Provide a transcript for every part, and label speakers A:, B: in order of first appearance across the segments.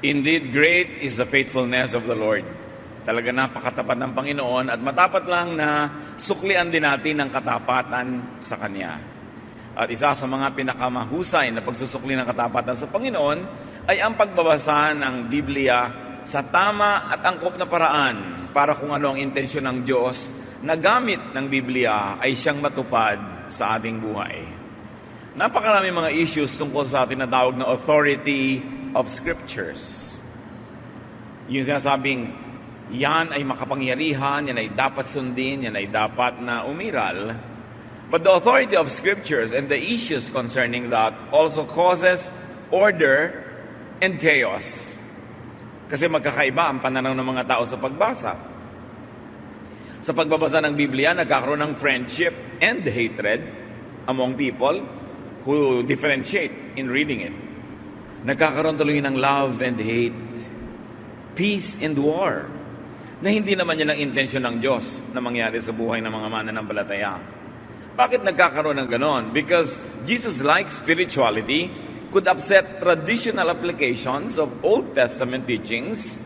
A: Indeed, great is the faithfulness of the Lord. Talaga napakatapat ng Panginoon at matapat lang na suklian din natin ang katapatan sa Kanya. At isa sa mga pinakamahusay na pagsusukli ng katapatan sa Panginoon ay ang pagbabasa ng Biblia sa tama at angkop na paraan para kung ano ang intensyon ng Diyos na gamit ng Biblia ay siyang matupad sa ating buhay. Napakarami mga issues tungkol sa ating natawag na authority of Scriptures. Yung sinasabing, yan ay makapangyarihan, yan ay dapat sundin, yan ay dapat na umiral. But the authority of Scriptures and the issues concerning that also causes order and chaos. Kasi magkakaiba ang pananaw ng mga tao sa pagbasa. Sa pagbabasa ng Biblia, nagkakaroon ng friendship and hatred among people who differentiate in reading it. Nagkakaroon tuloy ng love and hate, peace and war, na hindi naman yan ang intensyon ng Diyos na mangyari sa buhay ng mga mananampalataya. Bakit nagkakaroon ng ganon? Because Jesus-like spirituality could upset traditional applications of Old Testament teachings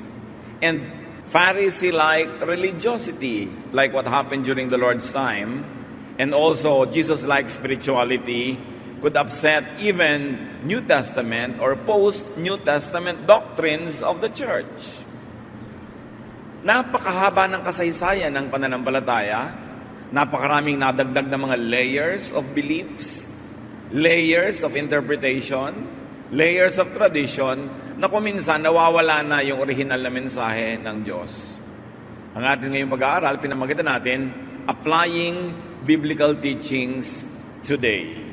A: and Pharisee-like religiosity, like what happened during the Lord's time, and also Jesus-like spirituality could upset even New Testament or post-New Testament doctrines of the church. Napakahaba ng kasaysayan ng pananampalataya, napakaraming nadagdag na mga layers of beliefs, layers of interpretation, layers of tradition, na kung minsan nawawala na yung original na mensahe ng Diyos. Ang ating ngayong pag-aaral, pinamagitan natin, Applying Biblical Teachings Today.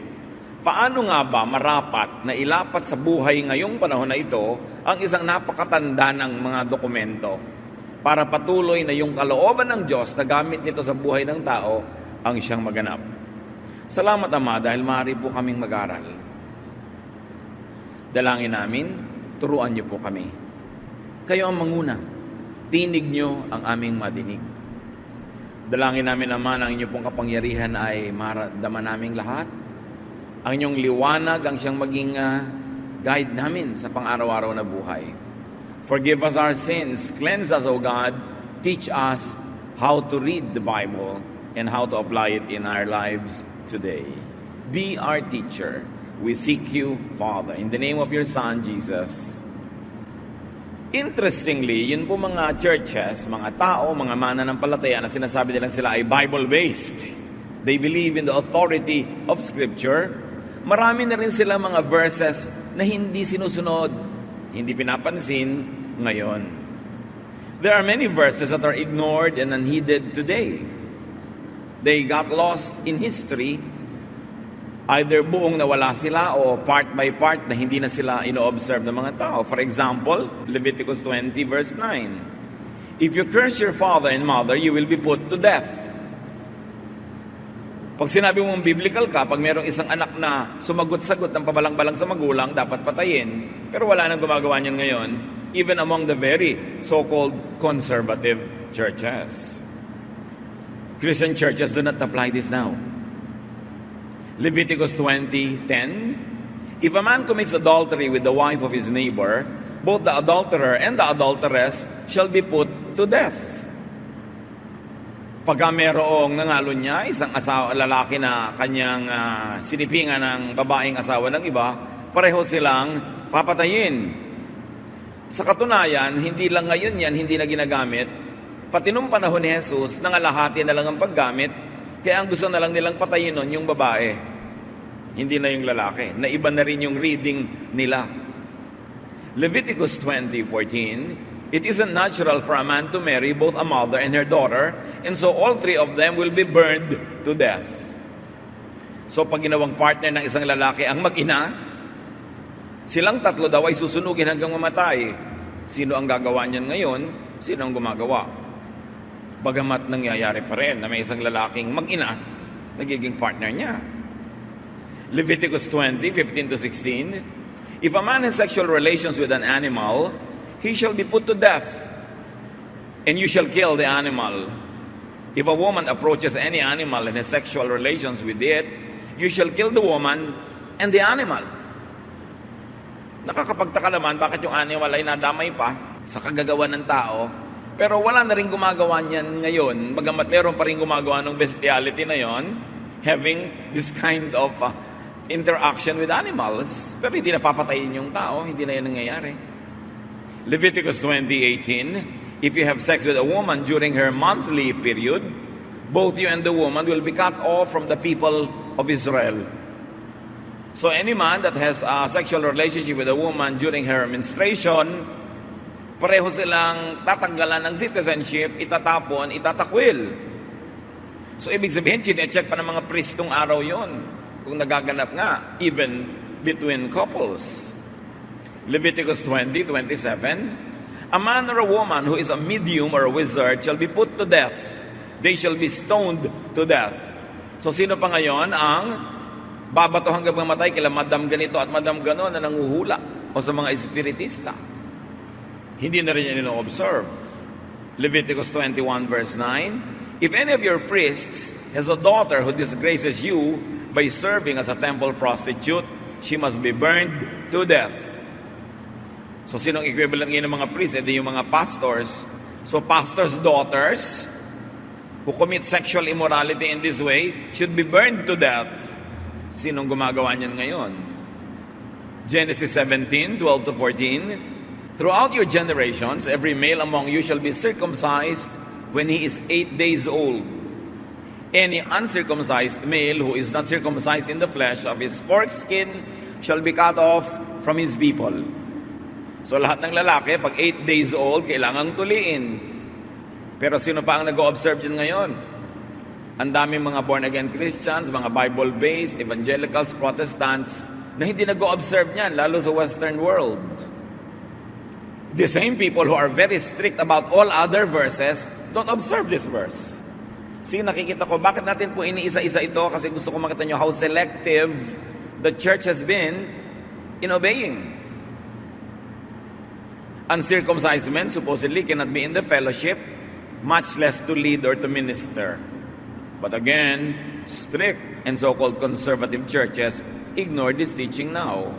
A: Paano nga ba marapat na ilapat sa buhay ngayong panahon na ito ang isang napakatanda ng mga dokumento para patuloy na yung kalooban ng Diyos na gamit nito sa buhay ng tao ang siyang maganap? Salamat, Ama, dahil maaari po kaming mag-aral. Dalangin namin, turuan niyo po kami. Kayo ang manguna. Tinig niyo ang aming madinig. Dalangin namin, Ama, na ang inyo pong kapangyarihan ay maramdaman naming lahat. Ang inyong liwanag ang siyang maging guide namin sa pang-araw-araw na buhay. Forgive us our sins. Cleanse us, O God. Teach us how to read the Bible and how to apply it in our lives today. Be our teacher. We seek you, Father, in the name of your Son, Jesus. Interestingly, yun po mga churches, mga tao, mga mananampalataya na sinasabi nilang sila ay Bible-based. They believe in the authority of Scripture. Marami na rin sila mga verses na hindi sinusunod, hindi pinapansin ngayon. There are many verses that are ignored and unheeded today. They got lost in history, either buong nawala sila o part by part na hindi na sila ino-observe ng mga tao. For example, Leviticus 20 verse 9. If you curse your father and mother, you will be put to death. Pag sinabi mong biblical ka, pag mayroong isang anak na sumagot-sagot ng pabalang-balang sa magulang, dapat patayin. Pero wala nang gumagawa niyan ngayon, even among the very so-called conservative churches. Christian churches do not apply this now. Leviticus 20:10, if a man commits adultery with the wife of his neighbor, both the adulterer and the adulteress shall be put to death. Pagka merong nangalo niya, isang lalaki na kanyang sinipingan ng babaeng asawa ng iba, pareho silang papatayin. Sa katunayan, hindi lang ngayon yan, hindi na ginagamit. Pati nung panahon ni Jesus, nangalahati na lang ang paggamit, kaya ang gusto na lang nilang patayin nun yung babae. Hindi na yung lalaki. Naiba na rin yung reading nila. Leviticus 20:14, it isn't natural for a man to marry both a mother and her daughter, and so all three of them will be burned to death. So pag ginawang partner ng isang lalaki ang mag-ina, silang tatlo daw ay susunugin hanggang mamatay. Sino ang gagawa niyan ngayon? Sino ang gumagawa? Bagamat nangyayari pa rin na may isang lalaking mag-ina, nagiging partner niya. Leviticus 20:15-16, if a man has sexual relations with an animal, he shall be put to death, and you shall kill the animal. If a woman approaches any animal and has sexual relations with it, you shall kill the woman and the animal. Nakakapagtaka naman bakit yung animal ay nadamay pa sa kagagawa ng tao, pero wala na rin gumagawa niyan ngayon, bagamat meron pa rin gumagawa ng bestiality na yon, having this kind of interaction with animals, pero hindi napapatayin yung tao, hindi na yan nangyayari. Leviticus 20:18, if you have sex with a woman during her monthly period, both you and the woman will be cut off from the people of Israel. So any man that has a sexual relationship with a woman during her menstruation, pareho silang tatanggalan ng citizenship, itatapon, itatakwil. So ibig sabihin, chinecheck pa ng mga pristong araw yon kung nagaganap nga, even between couples. Leviticus 20:27, a man or a woman who is a medium or a wizard shall be put to death. They shall be stoned to death. So sino pa ngayon ang babato hanggang mamatay kila madam ganito at madam ganon na nanguhula o sa mga espiritista? Hindi na rin yan ino-observe. Leviticus 21:9, if any of your priests has a daughter who disgraces you by serving as a temple prostitute, she must be burned to death. So sinong equivalent ngayon ng mga priests? Hindi yung mga pastors. So pastors' daughters who commit sexual immorality in this way should be burned to death. Sinong gumagawa niyan ngayon? Genesis 17:12-14, throughout your generations, every male among you shall be circumcised when he is 8 days old. Any uncircumcised male who is not circumcised in the flesh of his foreskin shall be cut off from his people. So lahat ng lalaki, pag 8 days old, kailangang tuliin. Pero sino pa ang nag-o-observe din ngayon? Ang daming mga born-again Christians, mga Bible-based, evangelicals, Protestants, na hindi nag-o-observe niyan, lalo sa Western world. The same people who are very strict about all other verses don't observe this verse. See, nakikita ko, bakit natin po iniisa-isa ito? Kasi gusto ko makita nyo how selective the church has been in obeying. Uncircumcised men supposedly cannot be in the fellowship, much less to lead or to minister. But again, strict and so-called conservative churches ignore this teaching now,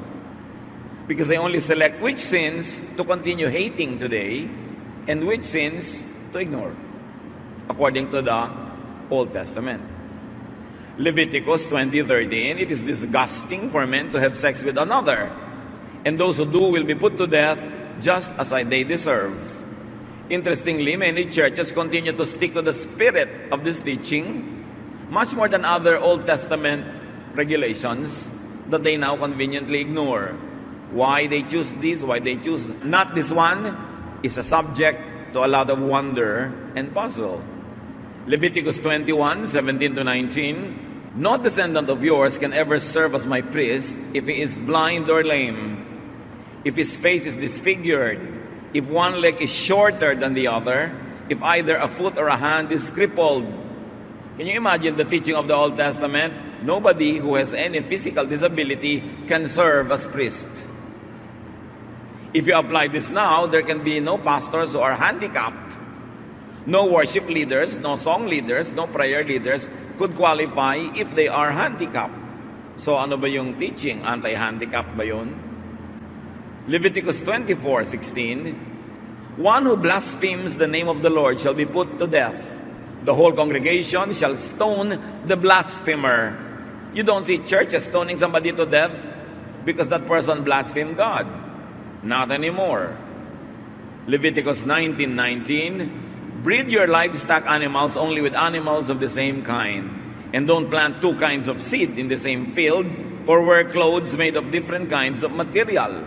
A: because they only select which sins to continue hating today and which sins to ignore, according to the Old Testament. Leviticus 20:13, it is disgusting for men to have sex with another, and those who do will be put to death just as they deserve. Interestingly, many churches continue to stick to the spirit of this teaching much more than other Old Testament regulations that they now conveniently ignore. Why they choose this, why they choose not this one, is a subject to a lot of wonder and puzzle. Leviticus 21:17-19, no descendant of yours can ever serve as my priest if he is blind or lame, if his face is disfigured, if one leg is shorter than the other, if either a foot or a hand is crippled. Can you imagine the teaching of the Old Testament? Nobody who has any physical disability can serve as priest. If you apply this now, there can be no pastors who are handicapped. No worship leaders, no song leaders, no prayer leaders could qualify if they are handicapped. So ano ba yung teaching? Anti-handicap ba yun? Leviticus 24:16, one who blasphemes the name of the Lord shall be put to death. The whole congregation shall stone the blasphemer. You don't see churches stoning somebody to death because that person blasphemed God. Not anymore. Leviticus 19:19, breed your livestock animals only with animals of the same kind, and don't plant two kinds of seed in the same field, or wear clothes made of different kinds of material.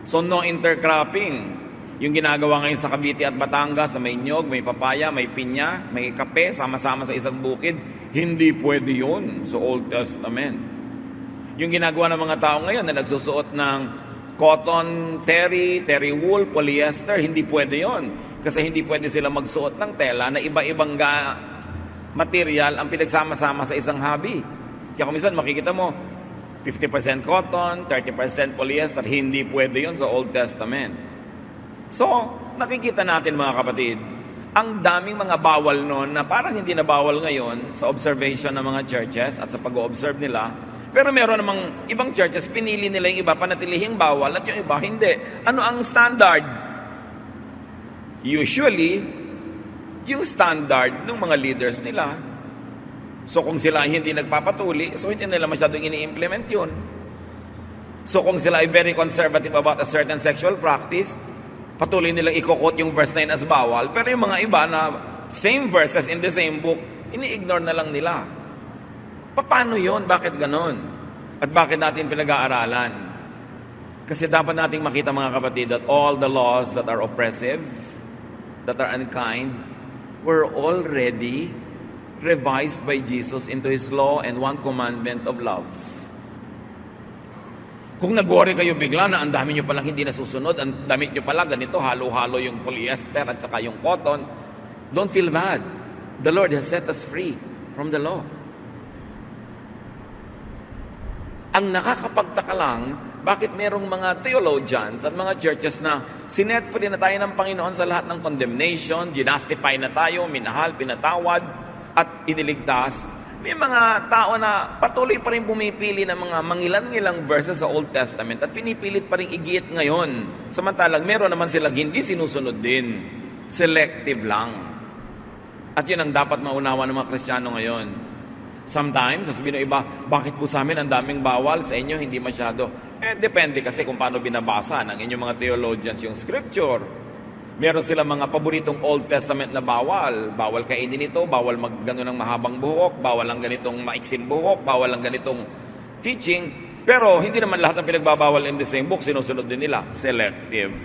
A: So no intercropping. Yung ginagawa ngayon sa Cavite at Batangas, may nyog, may papaya, may pinya, may kape, sama-sama sa isang bukid, hindi pwede yun sa Old Testament. Yung ginagawa ng mga tao ngayon na nagsusuot ng cotton, terry wool, polyester, hindi pwede yun. Kasi hindi pwede sila magsuot ng tela na iba-ibang material ang pinagsama-sama sa isang hobby. Kaya kung minsan makikita mo, 50% cotton, 30% polyester, hindi pwede yun sa Old Testament. So, nakikita natin mga kapatid, ang daming mga bawal noon na parang hindi na bawal ngayon sa observation ng mga churches at sa pag-o-observe nila, Pero meron namang ibang churches, pinili nila yung iba, panatilihing bawal, at yung iba, hindi. Ano ang standard? Usually, yung standard ng mga leaders nila. So kung sila ay hindi nagpapatuli, so hindi nila masyadong ini-implement yun. So kung sila ay very conservative about a certain sexual practice, patuloy nilang i-quote yung verse 9 as bawal. Pero yung mga iba na same verses in the same book, ini-ignore na lang nila. Paano yun? Bakit ganon? At bakit natin pinag-aaralan? Kasi dapat nating makita, mga kapatid, that all the laws that are oppressive, that are unkind, were already revised by Jesus into His law and one commandment of love. Kung nag-worry kayo bigla na ang dami nyo palang hindi nasusunod, ang damit nyo pala ganito, halo-halo yung polyester at saka yung cotton, don't feel bad. The Lord has set us free from the law. Ang nakakapagtaka lang, bakit merong mga theologians at mga churches na sinet free na tayo ng Panginoon sa lahat ng condemnation, ginastify na tayo, minahal, pinatawad, at iniligtas. May mga tao na patuloy pa rin pumipili ng mga mangilan-ngilang verses sa Old Testament at pinipilit pa rin igiit ngayon. Samantalang meron naman silang hindi sinusunod din. Selective lang. At yun ang dapat maunawa ng mga Kristiyano ngayon. Sometimes, sasabihin ng iba, bakit po sa amin ang daming bawal, sa inyo hindi masyado? Depende kasi kung paano binabasa ng inyong mga theologians yung scripture. Meron silang mga paboritong Old Testament na bawal. Bawal kainin ito, bawal mag-gano ng mahabang buhok, bawal ang ganitong maiksim buhok, bawal ang ganitong teaching. Pero hindi naman lahat ng pinagbabawal in the same book, sinusunod din nila. Selective.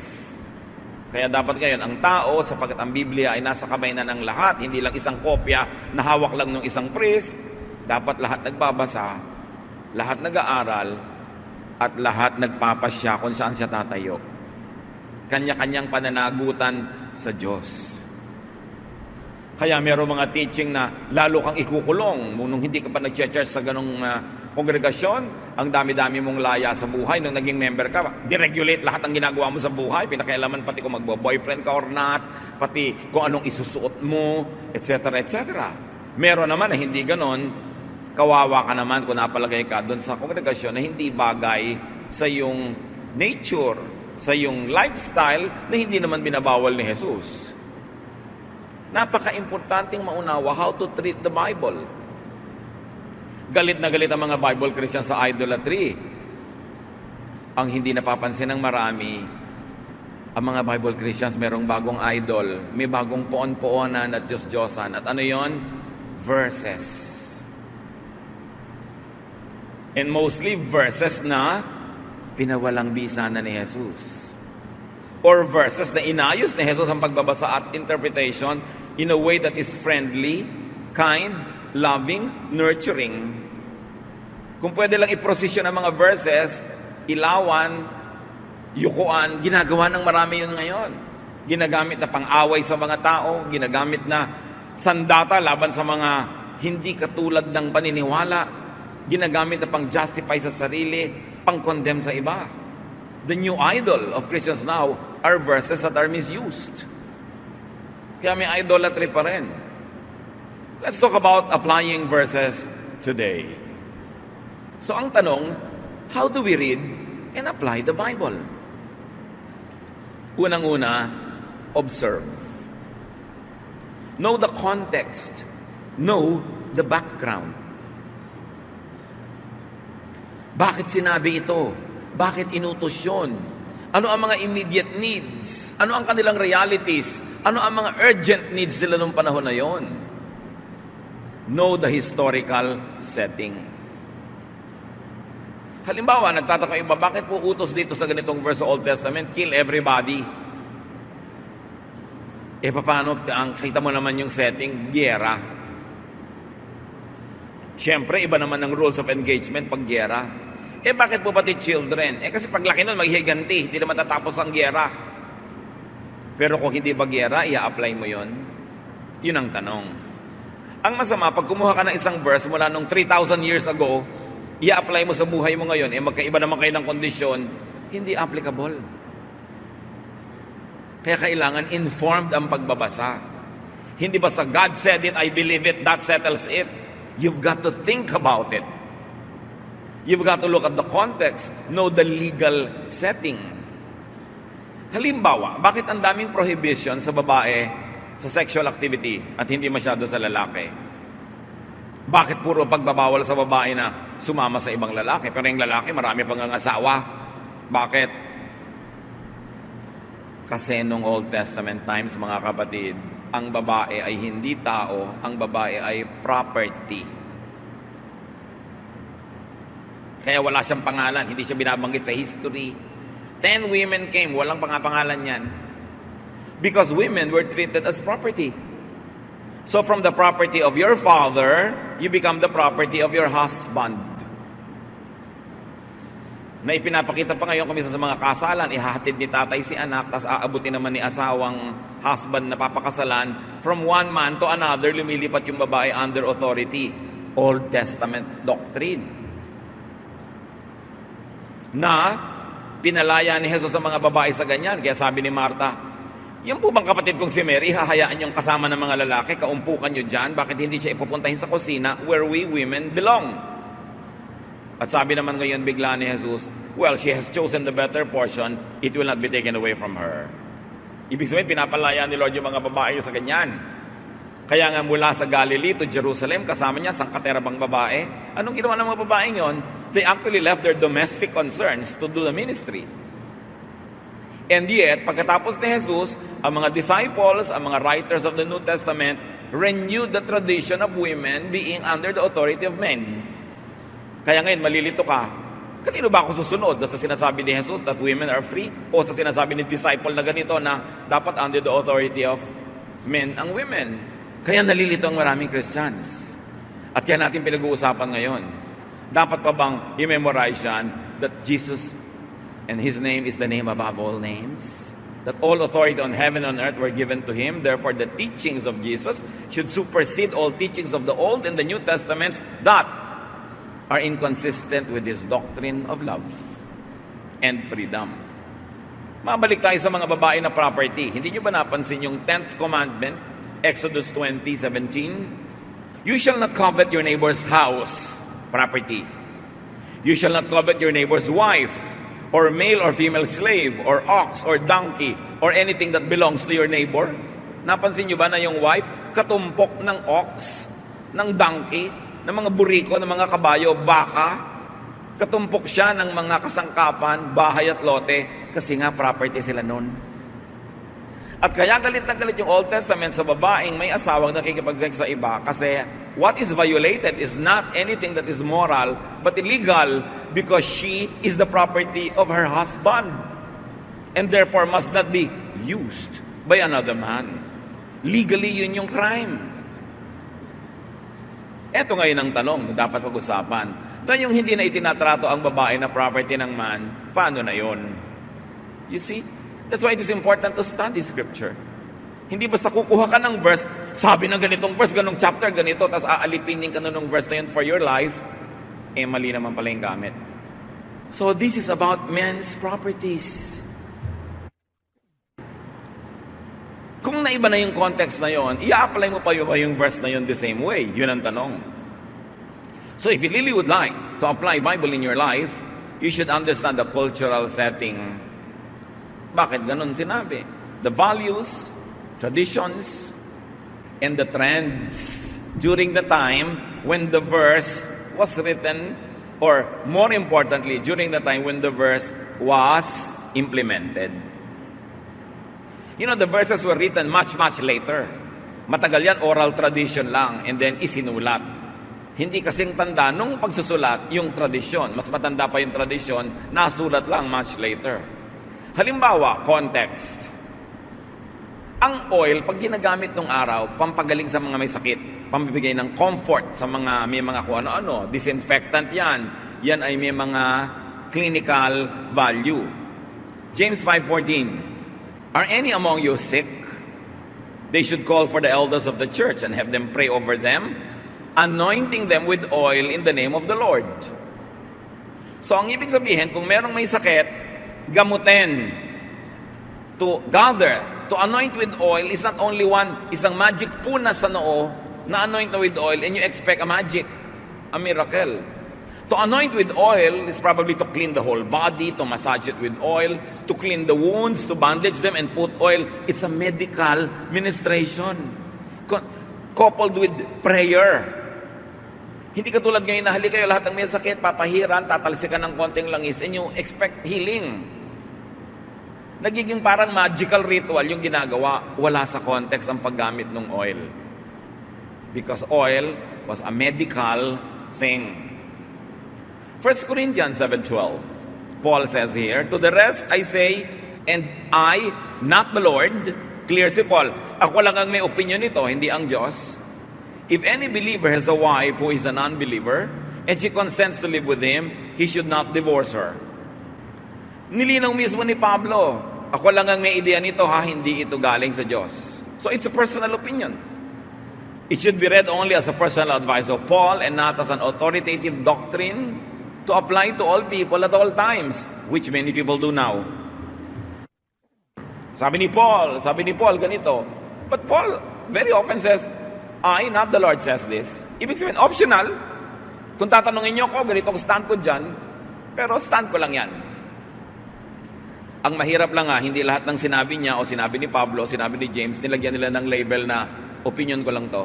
A: Kaya dapat ngayon, ang tao, sapagkat ang Biblia ay nasa kamay na ng lahat, hindi lang isang kopya na hawak lang ng isang priest, dapat lahat nagbabasa, lahat nag-aaral, at lahat nagpapasya kung saan siya tatayo. Kanya-kanyang pananagutan sa Diyos. Kaya mayroong mga teaching na lalo kang ikukulong nung hindi ka pa nag-church sa ganong kongregasyon, ang dami-dami mong laya sa buhay. Nung naging member ka, deregulate lahat ng ginagawa mo sa buhay, pinakialaman pati kung magbo-boyfriend ka or not, pati kung anong isusuot mo, etc. etc. Meron naman na hindi ganon, kawawa ka naman kung napalagay ka doon sa kongregasyon na hindi bagay sa iyong nature, sa iyong lifestyle na hindi naman binabawal ni Jesus. Napaka-importanting maunawa how to treat the Bible. Galit na galit ang mga Bible Christians sa idolatry. Ang hindi napapansin ng marami, ang mga Bible Christians merong bagong idol, may bagong poon-poonan at Diyos-Diyosan. At ano yon? Verses. And mostly verses na pinawalang bisa na ni Jesus. Or verses na inayos ni Jesus ang pagbabasa at interpretation in a way that is friendly, kind, loving, nurturing. Kung pwede lang i-prosesyon ang mga verses, ilawan, yukuan, ginagawa ng marami yun ngayon. Ginagamit na pang-away sa mga tao, ginagamit na sandata laban sa mga hindi katulad ng paniniwala, ginagamit na pang-justify sa sarili, pang-condemn sa iba. The new idol of Christians now are verses that are misused. Kaya may idolatry pa rin. Let's talk about applying verses today. So ang tanong, how do we read and apply the Bible? Unang-una, observe. Know the context. Know the background. Bakit sinabi ito? Bakit inutos yun? Ano ang mga immediate needs? Ano ang kanilang realities? Ano ang mga urgent needs nila nung panahon na yon? Know the historical setting. Halimbawa, nagtataka iba, bakit po utos dito sa ganitong verse sa Old Testament? Kill everybody. Paano? Kita mo naman yung setting, gyera. Siyempre, iba naman ang rules of engagement pag gyera. Bakit po pati children? Kasi paglaki nun, maghihiganti. Hindi naman tatapos ang gyera. Pero kung hindi ba gyera, i-apply mo yon? Yun ang tanong. Ang masama, pag kumuha ka ng isang verse mula nung 3,000 years ago, i-apply mo sa buhay mo ngayon, magkaiba naman kayo ng kondisyon, hindi applicable. Kaya kailangan informed ang pagbabasa. Hindi basta God said it, I believe it, that settles it. You've got to think about it. You've got to look at the context, know the legal setting. Halimbawa, bakit ang daming prohibition sa babae sa sexual activity at hindi masyado sa lalaki? Bakit puro pagbabawal sa babae na sumama sa ibang lalaki? Pero yung lalaki, marami pang asawa. Bakit? Kasi nung Old Testament times, mga kapatid, ang babae ay hindi tao, ang babae ay property. Kaya wala siyang pangalan, hindi siya binabanggit sa history. 10 women came, walang pangalan yan. Because women were treated as property. So from the property of your father, you become the property of your husband. Na ipinapakita pa ngayon kami sa mga kasalan, ihahatid ni tatay si anak, tas aabutin naman ni asawang husband na papakasalan. From one man to another, lumilipat yung babae under authority. Old Testament doctrine. Na pinalaya ni Jesus sa mga babae sa ganyan. Kaya sabi ni Marta, yung po bang kapatid kong si Mary, hahayaan yung kasama ng mga lalaki, kaumpukan nyo dyan, bakit hindi siya ipupuntahin sa kusina where we women belong? At sabi naman ngayon bigla ni Jesus, well, she has chosen the better portion, it will not be taken away from her. Ibig sabihin, pinapalaya ni Lord yung mga babae sa ganyan. Kaya nga mula sa Galilee to Jerusalem, kasama niya sangkaterabang babae. Anong ginawa ng mga babae yon? They actually left their domestic concerns to do the ministry. And yet, pagkatapos ni Jesus, ang mga disciples, ang mga writers of the New Testament, renewed the tradition of women being under the authority of men. Kaya ngayon, malilito ka, kanino ba ako susunod? Sa sinasabi ni Jesus that women are free? O sa sinasabi ni disciple na ganito na dapat under the authority of men ang women? Kaya nalilito ang maraming Christians. At kaya natin pinag-uusapan ngayon. Dapat pa bang i-memorize yan that Jesus and His name is the name above all names? That all authority on heaven and earth were given to Him. Therefore, the teachings of Jesus should supersede all teachings of the Old and the New Testaments that are inconsistent with His doctrine of love and freedom. Mabalik tayo sa mga babae na property. Hindi nyo ba napansin yung 10th commandment, Exodus 20:17? You shall not covet your neighbor's house, property. You shall not covet your neighbor's wife, or male or female slave, or ox, or donkey, or anything that belongs to your neighbor. Napansin nyo ba na yung wife, katumpok ng ox, ng donkey, ng mga buriko, ng mga kabayo, baka, katumpok siya ng mga kasangkapan, bahay at lote, kasi nga property sila nun. At kaya galit na galit yung Old Testament sa babaeng may asawang nakikipag-sex sa iba kasi what is violated is not anything that is moral but illegal because she is the property of her husband and therefore must not be used by another man. Legally, yun yung crime. Eto ngayon ang tanong na dapat pag-usapan. Na yung hindi na itinatrato ang babae na property ng man, paano na yun? You see? That's why it is important to study Scripture. Hindi basta kukuha ka ng verse, sabi ng ganitong verse, ganong chapter, ganito, tapos aalipinin ka na ng verse na yun for your life, mali naman pala yung gamit. So this is about men's properties. Kung naiba na yung context na yon, i-apply mo pa yung verse na yun the same way. Yun ang tanong. So if you really would like to apply Bible in your life, you should understand the cultural setting. Bakit ganun sinabi? The values, traditions, and the trends during the time when the verse was written, or more importantly, during the time when the verse was implemented. You know, the verses were written much later. Matagal yan, oral tradition lang, and then isinulat. Hindi kasing tanda nung pagsusulat yung tradisyon. Mas matanda pa yung tradisyon, nasulat lang much later. Halimbawa, context. Ang oil, pag ginagamit nung araw, pampagaling sa mga may sakit, pambibigay ng comfort sa mga may mga kung ano-ano, disinfectant yan. Yan ay may mga clinical value. James 5:14, are any among you sick? They should call for the elders of the church and have them pray over them, anointing them with oil in the name of the Lord. So, ang ibig sabihin, kung merong may sakit, gamutin. To gather, to anoint with oil is not only isang magic puna sa noo na anoint na with oil and you expect a magic, a miracle. To anoint with oil is probably to clean the whole body, to massage it with oil, to clean the wounds, to bandage them and put oil. It's a medical ministration. Coupled with prayer. Hindi katulad ngayon na halika kayo lahat ng may sakit, papahiran, tatalsikan ng konting langis, and you expect healing. Nagiging parang magical ritual yung ginagawa, wala sa context ang paggamit ng oil. Because oil was a medical thing. 1 Corinthians 7:12, Paul says here, to the rest I say, and I, not the Lord, clear si Paul, ako lang ang may opinion nito, hindi ang Diyos. If any believer has a wife who is an unbeliever, and she consents to live with him, he should not divorce her. Nilinaw mismo ni Pablo, ako lang ang may ideya nito ha, hindi ito galing sa Diyos. So it's a personal opinion. It should be read only as a personal advice of Paul and not as an authoritative doctrine to apply to all people at all times, which many people do now. Sabi ni Paul, ganito. But Paul very often says, I, not the Lord, says this. Ibig sabihin, optional. Kung tatanungin niyo ako, ganito ang stand ko dyan, pero stand ko lang yan. Ang mahirap lang hindi lahat ng sinabi niya o sinabi ni Pablo, sinabi ni James, nilagyan nila ng label na opinion ko lang to.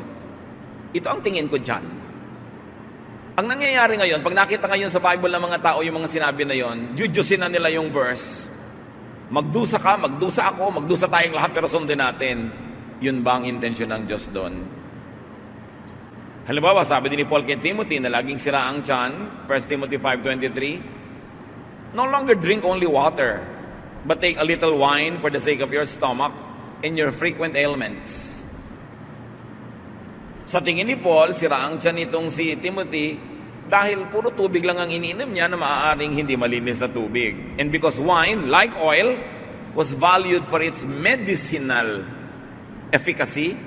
A: Ito ang tingin ko dyan. Ang nangyayari ngayon, pag nakita ngayon sa Bible ng mga tao yung mga sinabi na yon, jujusin na nila yung verse. Magdusa ka, magdusa ako, magdusa tayong lahat pero sundin natin. Yun ba ang intensyon ng Diyos doon? Halimbawa, sabi din ni Paul kay Timothy na laging sira ang tiyan, 1 Timothy 5:23, no longer drink only water, but take a little wine for the sake of your stomach and your frequent ailments. Sa tingin ni Paul, sira ang tiyan nitong si Timothy dahil puro tubig lang ang iniinom niya na maaaring hindi malinis na tubig. And because wine, like oil, was valued for its medicinal efficacy,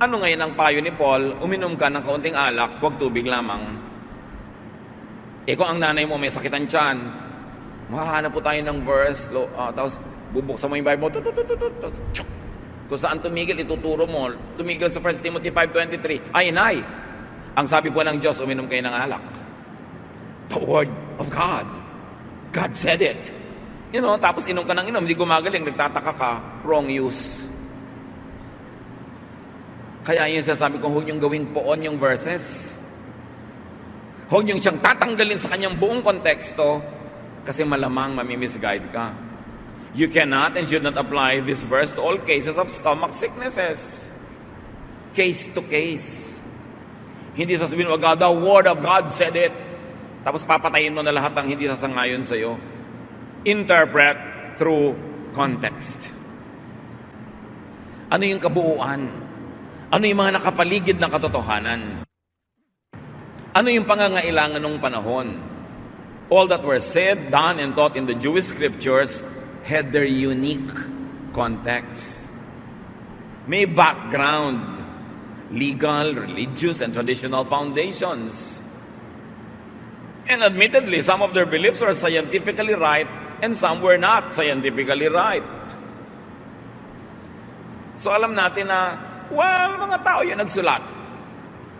A: ano ngayon ang payo ni Paul? Uminom ka ng kaunting alak, huwag tubig lamang. Kung ang nanay mo may sakit ang tiyan, makahanap po tayo ng verse, tapos bubuksan mo yung Bible, tapos kung saan tumigil, ituturo mo. Tumigil sa 1 Timothy 5:23. Ay, nay, ang sabi po ng Diyos, uminom kayo ng alak. The word of God. God said it. Tapos inom ka ng inom, hindi gumagaling, nagtataka ka, wrong use. Kaya yun sasabi ko, huwag niyong gawing poon yung verses. Huwag niyong siyang tatanggalin sa kanyang buong konteksto kasi malamang mamimisguide ka. You cannot and should not apply this verse to all cases of stomach sicknesses. Case to case. Hindi sasabihin mo, God, the word of God said it. Tapos papatayin mo na lahat ang hindi sasangayon sa'yo. Interpret through context. Ano yung kabuuan? Ano yung mga nakapaligid na katotohanan? Ano yung pangangailangan ng panahon? All that were said, done, and taught in the Jewish scriptures had their unique context. May background, legal, religious, and traditional foundations. And admittedly, some of their beliefs were scientifically right, and some were not scientifically right. So alam natin na mga tao yung nagsulat.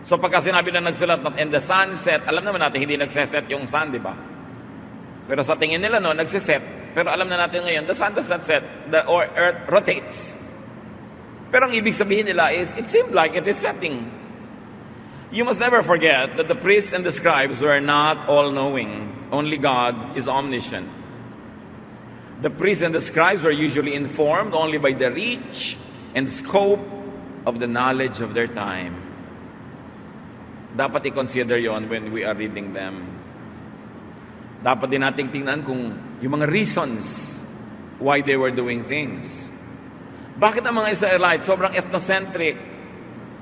A: So pagka sinabi na nagsulat and the sun set, alam naman natin hindi nagseset yung sun, di ba? Pero sa tingin nila nagsiset. Pero alam na natin ngayon, the sun does not set, or earth rotates. Pero ang ibig sabihin nila is, it seemed like it is setting. You must never forget that the priests and the scribes were not all-knowing. Only God is omniscient. The priests and the scribes were usually informed only by the reach and scope of the knowledge of their time. Dapat i-consider yon when we are reading them. Dapat din nating tingnan kung yung mga reasons why they were doing things. Bakit ang mga Israelites sobrang ethnocentric?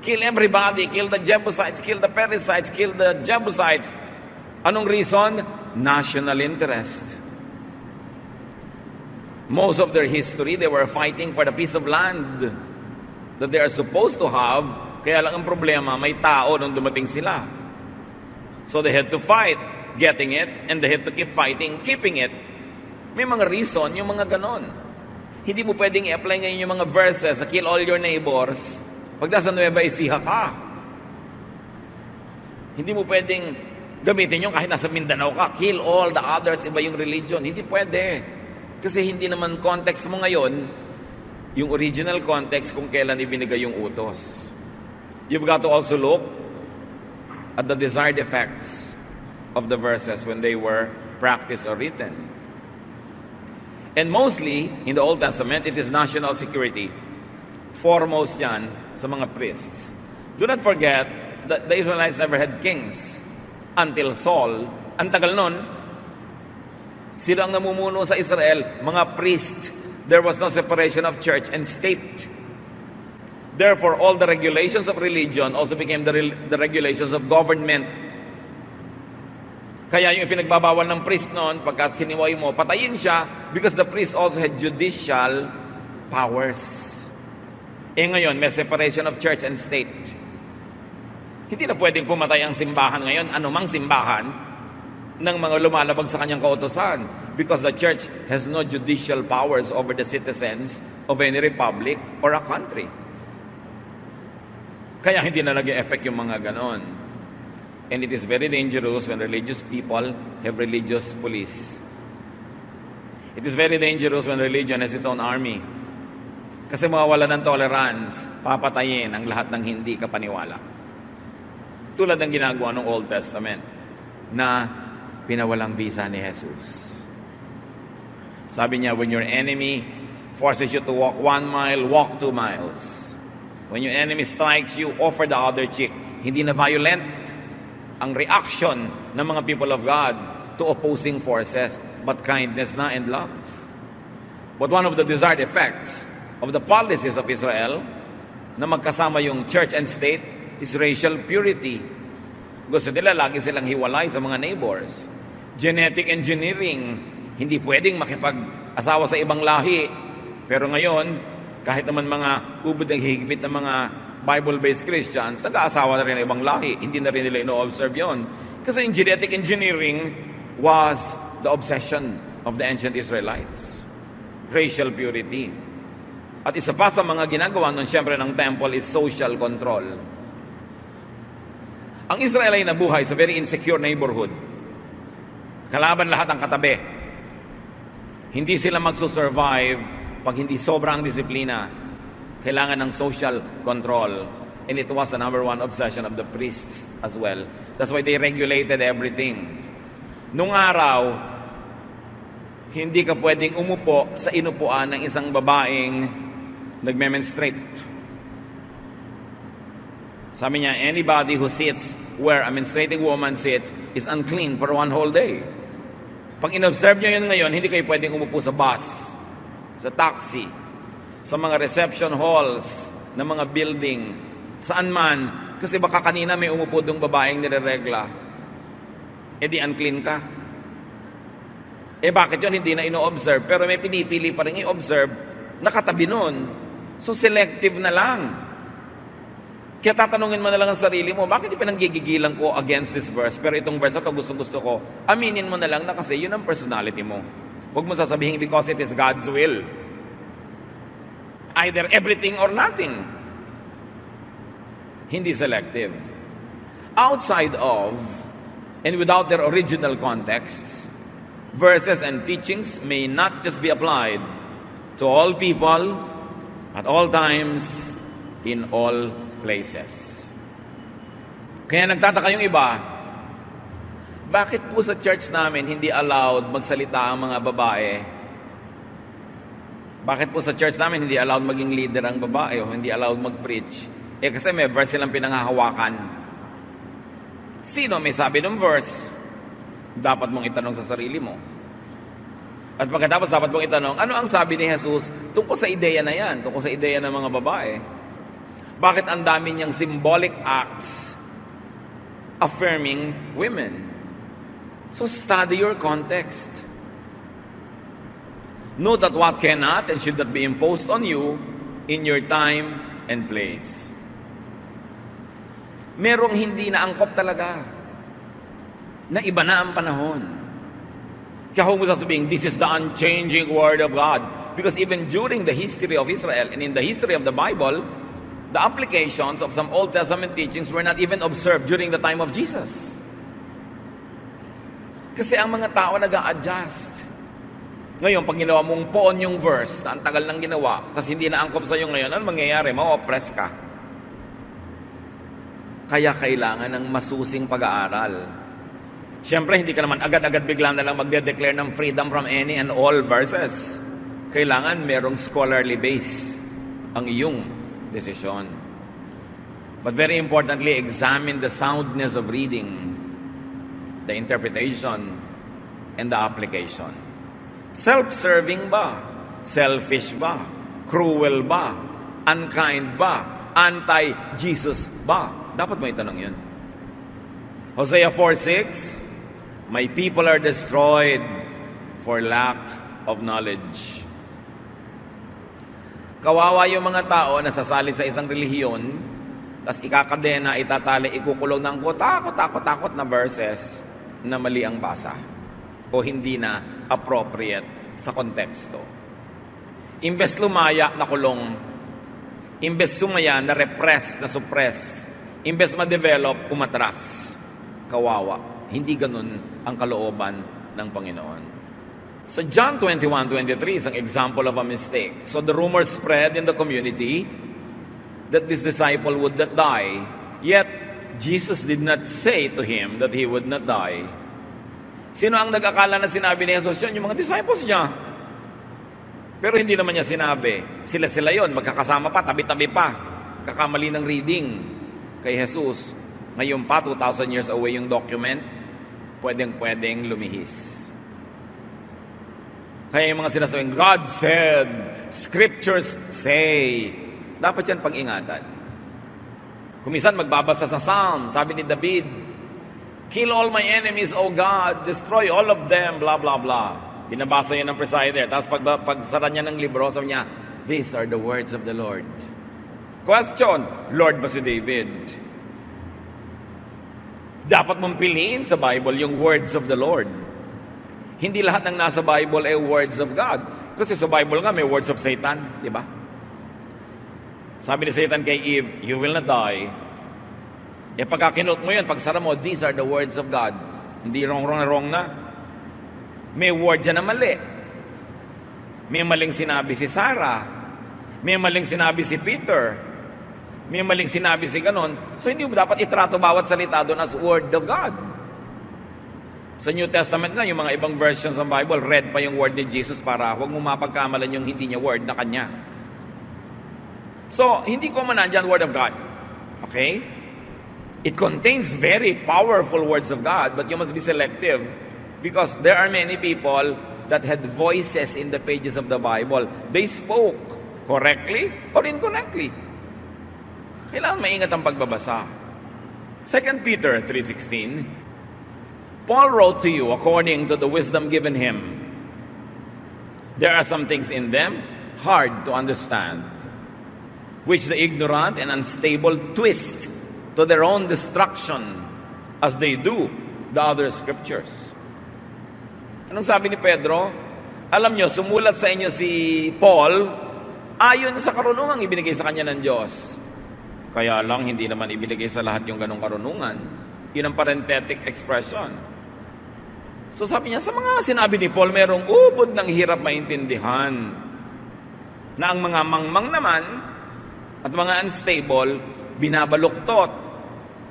A: Kill everybody, kill the Jebusites, kill the Perizzites, kill the Jebusites. Anong reason? National interest. Most of their history, they were fighting for the piece of land that they are supposed to have. Kaya lang ang problema, may tao nung dumating sila. So they had to fight getting it, and they had to keep fighting keeping it. May mga reason, yung mga ganon. Hindi mo pwedeng i-apply ngayon yung mga verses na kill all your neighbors pag nasa Nueva Ecija ka. Hindi mo pwedeng gamitin yung kahit nasa Mindanao ka, kill all the others, iba yung religion. Hindi pwede. Kasi hindi naman context mo ngayon, yung original context kung kailan ibinigay yung utos. You've got to also look at the desired effects of the verses when they were practiced or written. And mostly, in the Old Testament, it is national security. Foremost yan sa mga priests. Do not forget that the Israelites never had kings until Saul. Ang tagal nun, sila ang namumuno sa Israel, mga priests. There was no separation of church and state. Therefore, all the regulations of religion also became the regulations of government. Kaya yung pinagbabawal ng priest noon, pagkat siniway mo, patayin siya because the priest also had judicial powers. Ngayon, may separation of church and state. Hindi na pwedeng pumatay ang simbahan ngayon, anumang simbahan, ng mga lumalabag sa kanyang kautusan because the church has no judicial powers over the citizens of any republic or a country. Kaya hindi na nag-e-effect yung mga ganon. And it is very dangerous when religious people have religious police. It is very dangerous when religion has its own army. Kasi mawawala ng tolerance, papatayin ang lahat ng hindi kapaniwala. Tulad ng ginagawa ng Old Testament na pinawalang bisa ni Jesus. Sabi niya, when your enemy forces you to walk 1 mile, walk 2 miles. When your enemy strikes you, offer the other cheek. Hindi na violent ang reaction ng mga people of God to opposing forces, but kindness na and love. But one of the desired effects of the policies of Israel na magkasama yung church and state is racial purity. Gusto nila lagi silang hiwalay sa mga neighbors. Genetic engineering, hindi pwedeng makipag-asawa sa ibang lahi. Pero ngayon, kahit naman mga ubod ng higpit ng mga Bible-based Christians, nag-aasawa na rin ng ibang lahi. Hindi na rin nila ino-observe yon. Kasi yung genetic engineering was the obsession of the ancient Israelites. Racial purity. At isa pa sa mga ginagawa nun, siyempre, ng temple is social control. Ang Israel ay nabuhay sa very insecure neighborhood. Kalaban lahat ang katabi. Hindi sila magsusurvive pag hindi sobrang disiplina. Kailangan ng social control. And it was the number one obsession of the priests as well. That's why they regulated everything. Nung araw, hindi ka pwedeng umupo sa inupuan ng isang babaeng nagme-menstruate. Sabi niya, anybody who sits where a menstruating woman sits is unclean for 1 whole day. Pag inobserve nyo yun ngayon, hindi kayo pwedeng umupo sa bus, sa taxi, sa mga reception halls ng mga building, saan man, kasi baka kanina may umupo dong babaeng nireregla. Di unclean ka. Bakit yun? Hindi na ino-observe, pero may pinipili pa rin i-observe, nakatabi nun. So selective na lang. Kaya tatanungin mo na lang ang sarili mo, bakit pinanggigigilan ko against this verse? Pero itong verse na to, gusto ko. Aminin mo na lang na kasi yun ang personality mo. Huwag mo sasabihin because it is God's will. Either everything or nothing. Hindi selective. Outside of and without their original contexts, verses and teachings may not just be applied to all people, at all times, in all places. Kaya nagtataka yung iba, bakit po sa church namin hindi allowed magsalita ang mga babae? Bakit po sa church namin hindi allowed maging leader ang babae o hindi allowed mag-preach? Kasi may verse silang pinanghahawakan. Sino may sabi ng verse? Dapat mong itanong sa sarili mo. At pagkatapos dapat mong itanong, ano ang sabi ni Jesus tungkol sa ideya na yan, tungkol sa ideya ng mga babae? Bakit ang dami niyang symbolic acts affirming women? So study your context. Know that what cannot and should not be imposed on you in your time and place. Merong hindi na angkop talaga na iba na ang panahon. Kaya kung sasabihin, this is the unchanging Word of God. Because even during the history of Israel and in the history of the Bible, the applications of some Old Testament teachings were not even observed during the time of Jesus. Kasi ang mga tao nag-a-adjust. Ngayon, pag ginawa mong poon yung verse na ang tagal nang ginawa, kasi hindi na angkop sa'yo ngayon, ano mangyayari? Ma-oppress ka. Kaya kailangan ng masusing pag-aaral. Siyempre, hindi ka naman agad-agad bigla na lang magde-declare ng freedom from any and all verses. Kailangan merong scholarly base ang iyong desisyon. But very importantly, examine the soundness of reading, the interpretation, and the application. Self-serving ba? Selfish ba? Cruel ba? Unkind ba? Anti-Jesus ba? Dapat mo itanong yun. Hosea 4:6, my people are destroyed for lack of knowledge. Kawawa yung mga tao na sasali sa isang relihiyon, tas ikakadena, itatali, ikukulong ng takot na verses na mali ang basa o hindi na appropriate sa konteksto. Imbes lumaya, nakulong. Imbes sumaya, na-repress, na-suppress. Imbes ma-develop, umatras. Kawawa. Hindi ganun ang kalooban ng Panginoon. So John 21:23 is an example of a mistake. So the rumor spread in the community that this disciple would not die. Yet, Jesus did not say to him that he would not die. Sino ang nag-akala na sinabi ni Jesus yun? Yung mga disciples niya. Pero hindi naman niya sinabi. Sila yon, magkakasama pa, tabi-tabi pa. Kakamali ng reading kay Jesus. Ngayon pa, 2,000 years away yung document, pwedeng lumihis. Kaya yung mga sinasabing, God said, Scriptures say, dapat yan pag-ingatan. Kumisan magbabasa sa Psalm, sabi ni David, kill all my enemies, O God, destroy all of them, blah, blah, blah. Binabasa niya ng presider. Tapos pagsara niya ng libro, sabi niya, these are the words of the Lord. Question, Lord ba si David? Dapat mong piliin sa Bible yung words of the Lord. Hindi lahat ng nasa Bible ay words of God. Kasi sa Bible nga may words of Satan, di ba? Sabi ni Satan kay Eve, you will not die. E pagka kinot mo yun, pagsara mo, these are the words of God. Hindi wrong na. May word dyan na mali. May maling sinabi si Sarah. May maling sinabi si Peter. May maling sinabi si ganon. So hindi mo dapat itrato bawat salita doon as word of God. Sa New Testament na, yung mga ibang versions ng Bible, read pa yung word ni Jesus para huwag mo mapagkamalan yung hindi niya word na kanya. So, hindi ko man nandyan word of God. Okay? It contains very powerful words of God, but you must be selective because there are many people that had voices in the pages of the Bible. They spoke correctly or incorrectly. Kailangan maingat ang pagbabasa. 2 Peter 3:16, Paul wrote to you according to the wisdom given him. There are some things in them hard to understand, which the ignorant and unstable twist to their own destruction as they do the other scriptures. Anong sabi ni Pedro? Alam nyo, sumulat sa inyo si Paul ayon sa karunungang ibinigay sa kanya ng Diyos. Kaya lang, hindi naman ibinigay sa lahat yung ganong karunungan. Yun ang parenthetic expression. So sabi niya, sa mga sinabi ni Paul, merong ubod ng hirap maintindihan na ang mga mangmang naman at mga unstable, binabaluktot,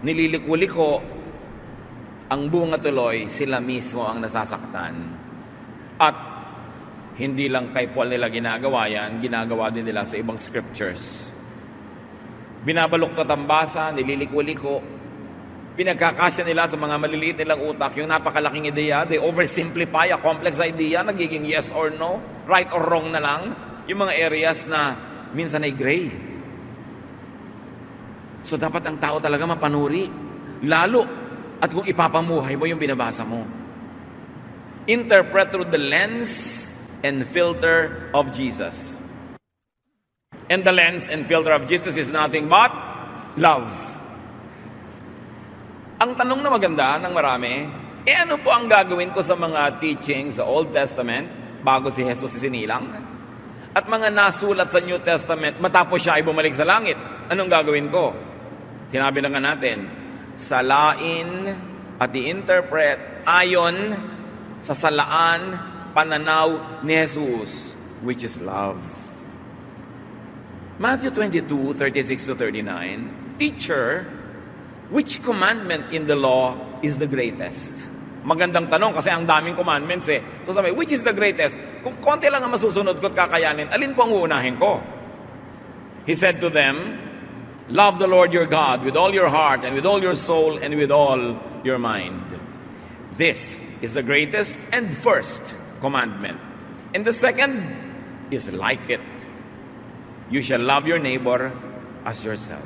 A: nililiko-liko, ang bunga tuloy, sila mismo ang nasasaktan. At hindi lang kay Paul nila ginagawa yan, ginagawa din nila sa ibang scriptures. Binabaluktot ang basa, nililiko-liko, pinagkakasya nila sa mga maliliit nilang utak, yung napakalaking ideya, they oversimplify a complex idea, nagiging yes or no, right or wrong na lang, yung mga areas na minsan ay gray. So dapat ang tao talaga mapanuri. Lalo at kung ipapamuhay mo yung binabasa mo. Interpret through the lens and filter of Jesus. And the lens and filter of Jesus is nothing but love. Ang tanong na maganda ng marami, ano po ang gagawin ko sa mga teachings sa Old Testament bago si Jesus isinilang? At mga nasulat sa New Testament matapos siya ay bumalik sa langit, anong gagawin ko? Sinabi na nga natin, salain at i-interpret ayon sa salaan, pananaw ni Jesus, which is love. Matthew 22, 36 to 39, Teacher, which commandment in the law is the greatest? Magandang tanong kasi ang daming commandments eh. So sabi, which is the greatest? Kung konti lang ang masusunod ko at kakayanin, alin po ang uunahin ko? He said to them, love the Lord your God with all your heart and with all your soul and with all your mind. This is the greatest and first commandment. And the second is like it. You shall love your neighbor as yourself.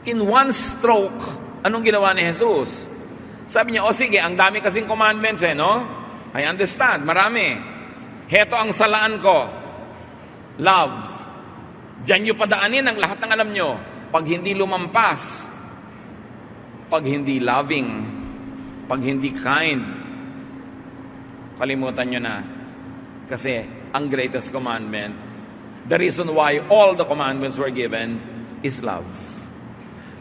A: In one stroke, anong ginawa ni Jesus? Sabi niya, sige, ang dami kasing commandments no? I understand, marami. Heto ang salaan ko. Love. Diyan nyo padaanin ang lahat ng alam nyo. Pag hindi lumampas, pag hindi loving, pag hindi kind, kalimutan nyo na. Kasi ang greatest commandment, the reason why all the commandments were given is love.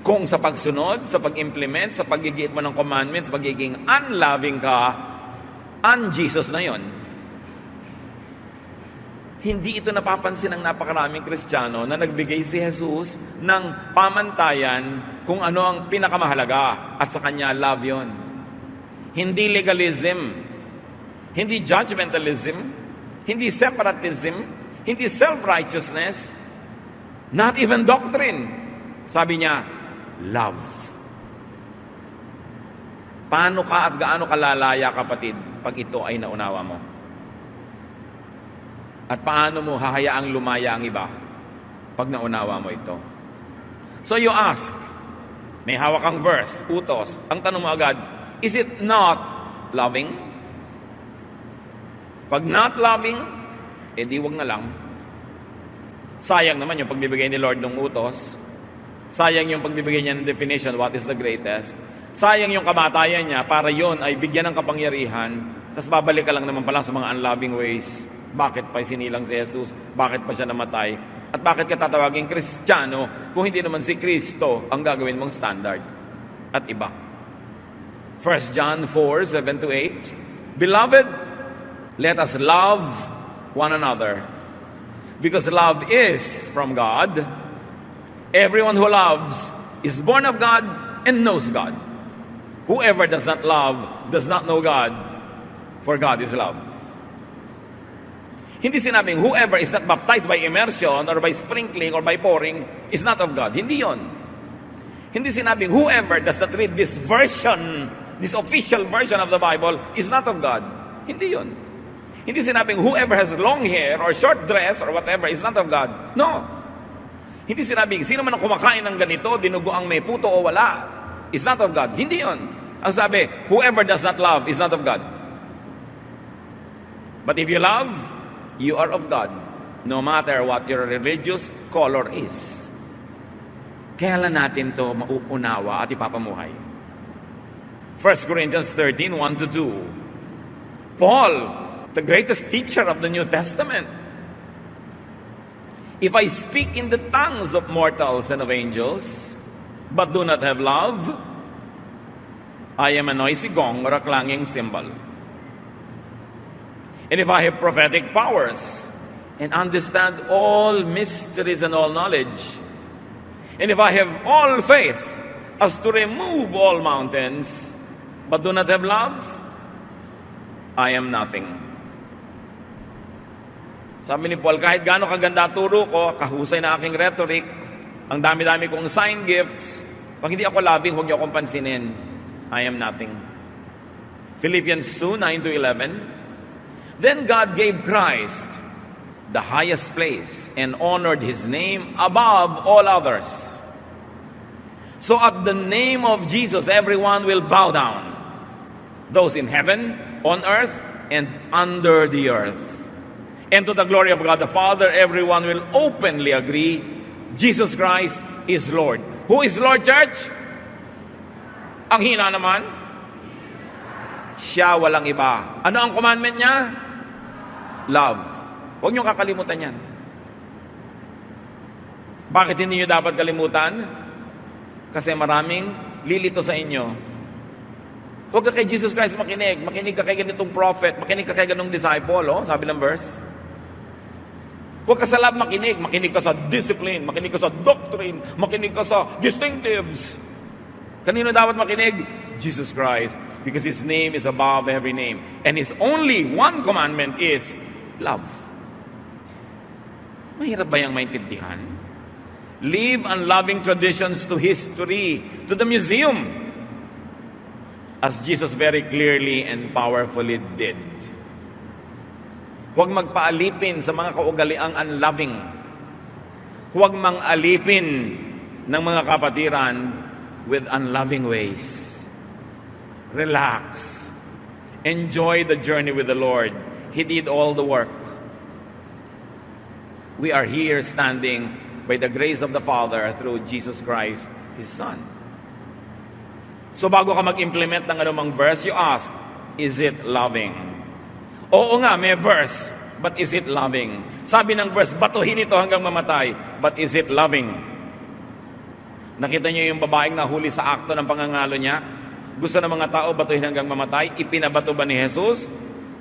A: Kung sa pagsunod, sa pag-implement, sa pagigit mo ng commandments, magiging unloving ka, un-Jesus na yon. Hindi ito napapansin ng napakaraming Kristiyano na nagbigay si Jesus ng pamantayan kung ano ang pinakamahalaga at sa Kanya love yon. Hindi legalism, hindi judgmentalism, hindi separatism, hindi self-righteousness, not even doctrine. Sabi niya, love. Paano ka at gaano kalalaya, kapatid, pag ito ay naunawa mo? At paano mo hahayaang lumaya ang iba pag naunawa mo ito? So you ask, may hawak kang verse, utos, ang tanong mo agad, is it not loving? Pag not loving, di wag na lang. Sayang naman yung pagbibigay ni Lord ng utos. Sayang yung pagbibigay niya ng definition, what is the greatest. Sayang yung kamatayan niya para yon ay bigyan ng kapangyarihan, tapos babalik ka lang naman pala sa mga unloving ways. Bakit pa sinilang si Jesus? Bakit pa siya namatay? At bakit ka tatawaging Kristiyano kung hindi naman si Kristo ang gagawin mong standard? At iba. 1 John 4, 7 to 8, Beloved, let us love one another, because love is from God. Everyone who loves is born of God and knows God. Whoever does not love does not know God, for God is love. Hindi sinabing whoever is not baptized by immersion or by sprinkling or by pouring is not of God. Hindi yon. Hindi sinabing whoever does not read this version, this official version of the Bible is not of God. Hindi yon. Hindi sinabing whoever has long hair or short dress or whatever is not of God. No. Hindi sinabing sino man ang kumakain ng ganito, dinugo ang may puto o wala, is not of God. Hindi yon. Ang sabi, whoever does not love is not of God. But if you love, you are of God, no matter what your religious color is. Kaya lang natin to mauunawa at ipapamuhay. 1 Corinthians 13, 1 to 2. Paul, the greatest teacher of the New Testament. If I speak in the tongues of mortals and of angels, but do not have love, I am a noisy gong or a clanging cymbal. And if I have prophetic powers and understand all mysteries and all knowledge, and if I have all faith as to remove all mountains, but do not have love, I am nothing. Sabi ni Paul, kahit gaano kaganda turo ko, kahusay na aking rhetoric, ang dami-dami kong sign gifts, pag hindi ako loving, huwag niyo akong pansinin. I am nothing. Philippians 2, 9 to 11. Then God gave Christ the highest place and honored His name above all others. So at the name of Jesus, everyone will bow down. Those in heaven, on earth, and under the earth. And to the glory of God the Father, everyone will openly agree, Jesus Christ is Lord. Who is Lord, church? Ang hina naman. Siya, walang iba. Ano ang commandment niya? Love. Huwag niyong kakalimutan yan. Bakit hindi niyo dapat kalimutan? Kasi maraming lilito sa inyo. Huwag ka kay Jesus Christ makinig. Makinig ka kay ganitong prophet. Makinig ka kay ganitong disciple. Oh, sabi ng verse. Huwag ka sa lab makinig. Makinig ka sa discipline. Makinig ka sa doctrine. Makinig ka sa distinctives. Kanino dapat makinig? Jesus Christ. Because His name is above every name. And His only one commandment is love. Mahirap ba yung maintindihan? Leave unloving traditions to history, to the museum, as Jesus very clearly and powerfully did. Huwag magpaalipin sa mga kaugaliang unloving. Huwag mang-alipin ng mga kapatiran with unloving ways. Relax. Enjoy the journey with the Lord. He did all the work. We are here standing by the grace of the Father through Jesus Christ, His Son. So bago ka mag-implement ng anumang verse, you ask, is it loving? Oo nga, may verse, but is it loving? Sabi ng verse, batuhin ito hanggang mamatay, but is it loving? Nakita niyo yung babaeng nahuli sa akto ng pangangalo niya? Gusto ng mga tao batuhin hanggang mamatay? Ipinabato ba ni Jesus?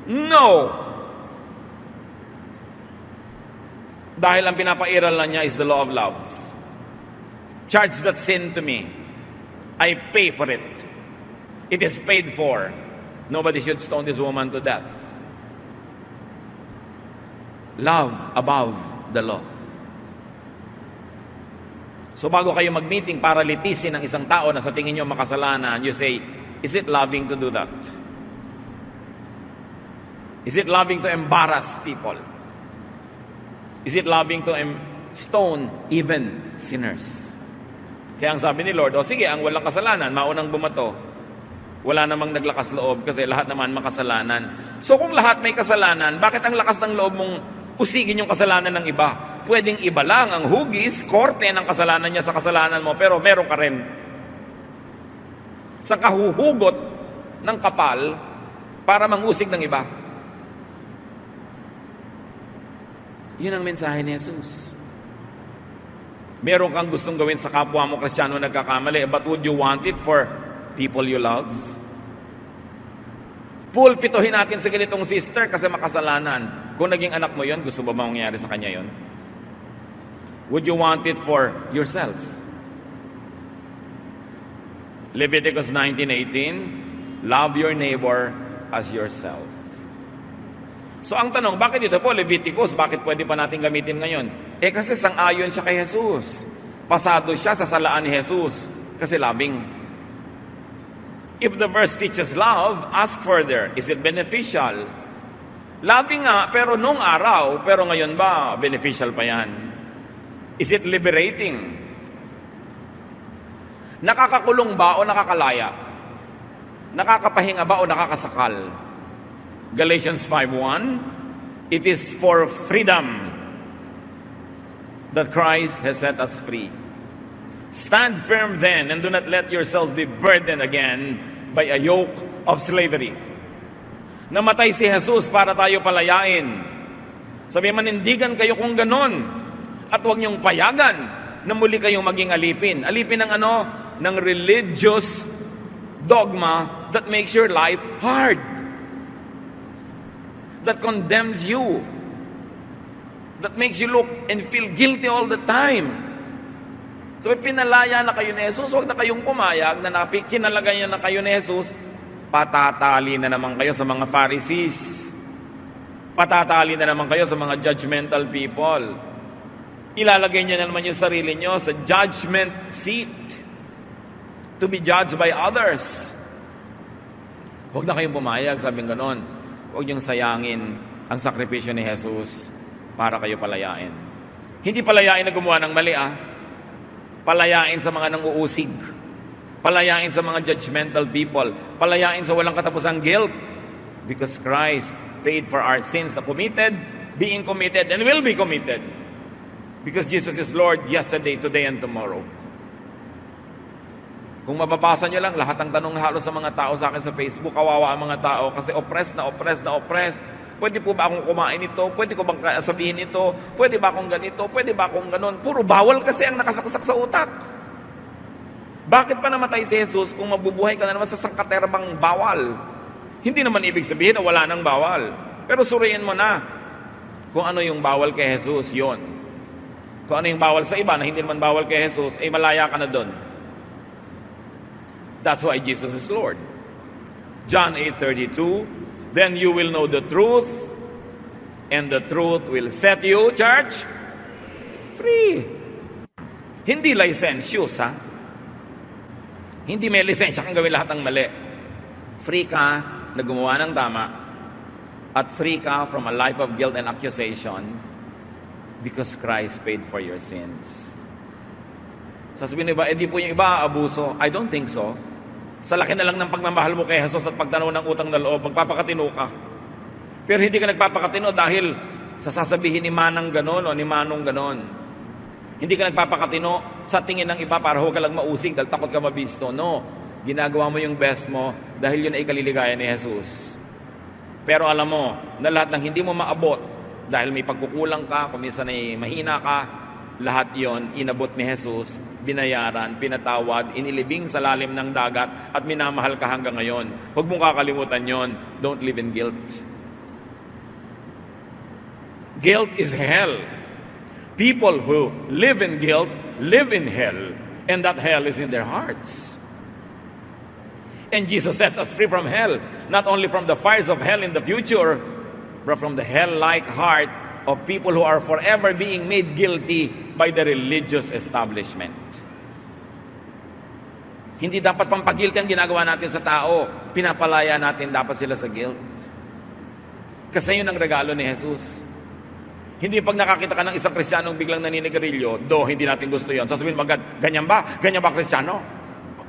A: No! Dahil ang pinapairal niya is the law of love. Charge that sin to me. I pay for it. It is paid for. Nobody should stone this woman to death. Love above the law. So bago kayo mag-meeting para litisin ng isang tao na sa tingin nyo makasalanan, you say, is it loving to do that? Is it loving to embarrass people? Is it loving to stone even sinners? Kaya ang sabi ni Lord, sige, ang walang kasalanan, maunang bumato. Wala namang naglakas loob kasi lahat naman makasalanan. So kung lahat may kasalanan, bakit ang lakas ng loob mong usigin yung kasalanan ng iba? Pwedeng iba lang ang hugis, korte ng kasalanan niya sa kasalanan mo, pero meron ka rin. Sa kahuhugot ng kapal para mangusig ng iba. Yun ang mensahe ni Jesus. Meron kang gustong gawin sa kapwa mo Kristiyano nagkakamali, but would you want it for people you love? Pulpituhin natin sa ganitong sister kasi makasalanan. Kung naging anak mo yon, gusto ba mangyari sa kanya yon? Would you want it for yourself? Leviticus 19:18, love your neighbor as yourself. So ang tanong, bakit ito po, Leviticus, bakit pwede pa natin gamitin ngayon? Kasi sang-ayon siya kay Jesus. Pasado siya sa salaan ni Jesus kasi loving. If the verse teaches love, ask further, is it beneficial? Loving nga, pero nung araw, pero ngayon ba, beneficial pa yan? Is it liberating? Nakakakulong ba o nakakalaya? Nakakapahinga ba o nakakasakal? Galatians 5:1, it is for freedom that Christ has set us free. Stand firm then and do not let yourselves be burdened again by a yoke of slavery. Namatay si Jesus para tayo palayain. Sabi, manindigan kayo kung ganon. At huwag niyong payagan na muli kayong maging alipin. Alipin ng ano? Ng religious dogma that makes your life hard. That condemns you. That makes you look and feel guilty all the time. So, pinalaya na kayo ni Jesus, huwag na kayong pumayag na kinalagay niya na kayo ni Jesus, patatali na naman kayo sa mga Pharisees. Patatali na naman kayo sa mga judgmental people. Ilalagay niya na naman yung sarili niyo sa judgment seat to be judged by others. Huwag na kayong pumayag, sabing ganon. Huwag niyong sayangin ang sakripisyo ni Jesus para kayo palayain. Hindi palayain na gumawa ng mali, Palayain sa mga nanguusig. Palayain sa mga judgmental people. Palayain sa walang katapusang guilt. Because Christ paid for our sins, committed, being committed, and will be committed. Because Jesus is Lord yesterday, today, and tomorrow. Kung mababasa nyo lang, lahat ng tanong halos sa mga tao sa akin sa Facebook, kawawa ang mga tao kasi oppressed na oppressed na oppressed. Pwede po ba akong kumain ito? Pwede ko bang sabihin ito? Pwede ba akong ganito? Pwede ba akong ganon? Puro bawal kasi ang nakasaksak sa utak. Bakit pa namatay si Jesus kung mabubuhay ka na naman sa sangkaterbang bawal? Hindi naman ibig sabihin na wala nang bawal. Pero suriin mo na kung ano yung bawal kay Jesus, yon. Kung ano yung bawal sa iba na hindi naman bawal kay Jesus, ay malaya ka na doon. That's why Jesus is Lord. John 8:32, then you will know the truth, and the truth will set you, church, free. Hindi licentious, ha? Hindi may lisensya kang gawin lahat ng mali. Free ka na gumawa ng tama, at free ka from a life of guilt and accusation because Christ paid for your sins. Sasabihin nyo ba, di po yung iba abuso? I don't think so. Sa laki na lang ng pagmamahal mo kay Jesus at pagtanaw ng utang na loob, magpapakatino ka. Pero hindi ka nagpapakatino dahil sa sasabihin ni Manang ganon o ni Manong ganon. Hindi ka nagpapakatino sa tingin ng iba para huwag ka lang mausig dahil takot ka mabisto. No, ginagawa mo yung best mo dahil yun ay kaliligaya ni Jesus. Pero alam mo na lahat ng hindi mo maabot dahil may pagkukulang ka, kung minsan ay mahina ka, lahat yon inabot ni Jesus, binayaran, pinatawad, inilibing sa lalim ng dagat at minamahal ka hanggang ngayon. Huwag mong kakalimutan yon. Don't live in guilt. Guilt is hell. People who live in guilt live in hell, and that hell is in their hearts. And Jesus sets us free from hell, not only from the fires of hell in the future, but from the hell-like heart of people who are forever being made guilty by the religious establishment. Hindi dapat pampagilty ang ginagawa natin sa tao. Pinapalaya natin dapat sila sa guilt. Kasi yun ang regalo ni Jesus. Hindi pag nakakita ka ng isang Kristiyanong biglang naninigarilyo, hindi natin gusto yun. Sasabihin mo agad, ganyan ba? Ganyan ba Kristiyano?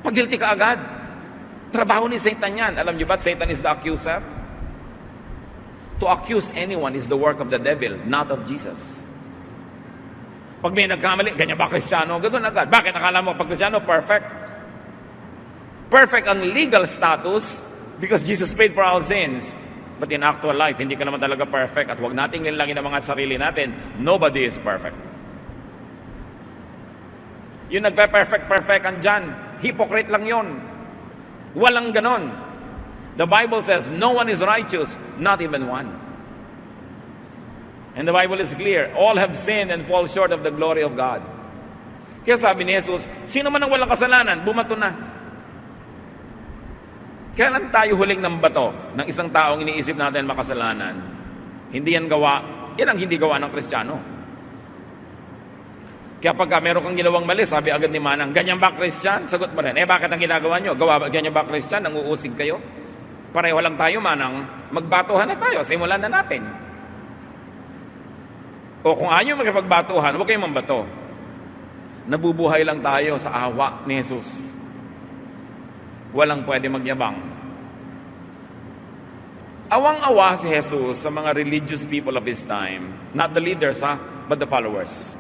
A: Pag-guilty ka agad. Trabaho ni Satan yan. Alam niyo ba, Satan is the accuser? To accuse anyone is the work of the devil, not of Jesus. Pag may nagkamali, ganyan ba Kristiyano? Ganoon agad. Bakit akala mo pag Kristiyano, perfect? Perfect ang legal status because Jesus paid for our sins. But in actual life, hindi ka naman talaga perfect. At huwag nating linlangin ang mga sarili natin. Nobody is perfect. Yung nagpe-perfect andyan, hypocrite lang yon. Walang ganon. The Bible says, no one is righteous, not even one. And the Bible is clear, all have sinned and fall short of the glory of God. Kaya sabi ni Jesus, sino man ang walang kasalanan, bumato na. Kailan tayo huling ng bato ng isang taong iniisip natin makasalanan? Hindi yan gawa, yan ang hindi gawa ng Kristiyano. Kaya pagka meron kang ginawang mali, sabi agad ni Manang, ganyan ba Christian? Sagot mo rin, bakit ang ginagawa nyo? Ganyan ba Christian? Nanguusig kayo? Pareho lang tayo, Manang. Magbatuhan na tayo, simulan na natin. O kung ayaw makipagbatuhan, huwag kayong mambato. Nabubuhay lang tayo sa awa ni Jesus. Walang pwede magyabang. Awang-awa si Jesus sa mga religious people of His time. Not the leaders, but the followers.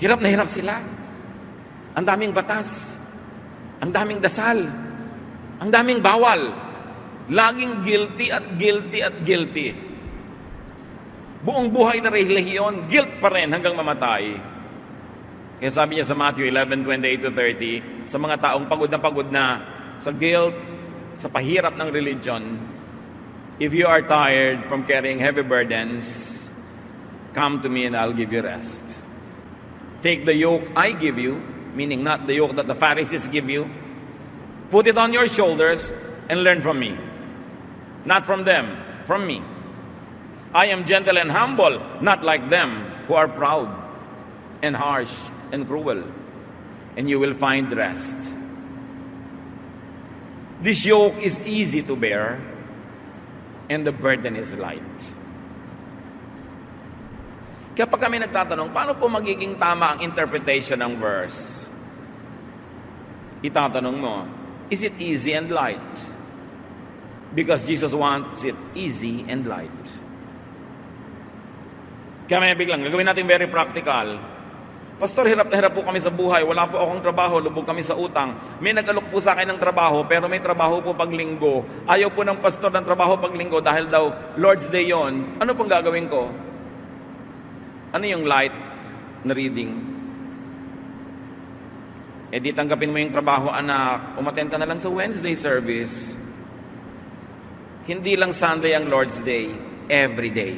A: Hirap na hirap sila. Ang daming batas. Ang daming dasal. Ang daming bawal. Laging guilty at guilty at guilty. Buong buhay na relihiyon, guilt pa rin hanggang mamatay. Kaya sabi niya sa Matthew 11:28-30, sa mga taong pagod na sa guilt, sa pahirap ng religion, if you are tired from carrying heavy burdens, come to me and I'll give you rest. Take the yoke I give you, meaning not the yoke that the Pharisees give you. Put it on your shoulders and learn from me. Not from them, from me. I am gentle and humble, not like them who are proud and harsh and cruel. And you will find rest. This yoke is easy to bear, and the burden is light. Kaya pag kami nagtatanong, paano po magiging tama ang interpretation ng verse? Itatanong mo, is it easy and light? Because Jesus wants it easy and light. Kaya may biglang, gagawin natin very practical. Pastor, hirap na hirap po kami sa buhay. Wala po akong trabaho, lubog kami sa utang. May nag-alok po sa akin ng trabaho, pero may trabaho po pag linggo. Ayaw po ng pastor ng trabaho pag linggo dahil daw Lord's Day yon. Ano pong gagawin ko? Ano yung light na reading? Eh di tanggapin mo yung trabaho, anak. Umattend ka na lang sa Wednesday service. Hindi lang Sunday ang Lord's Day. Every day.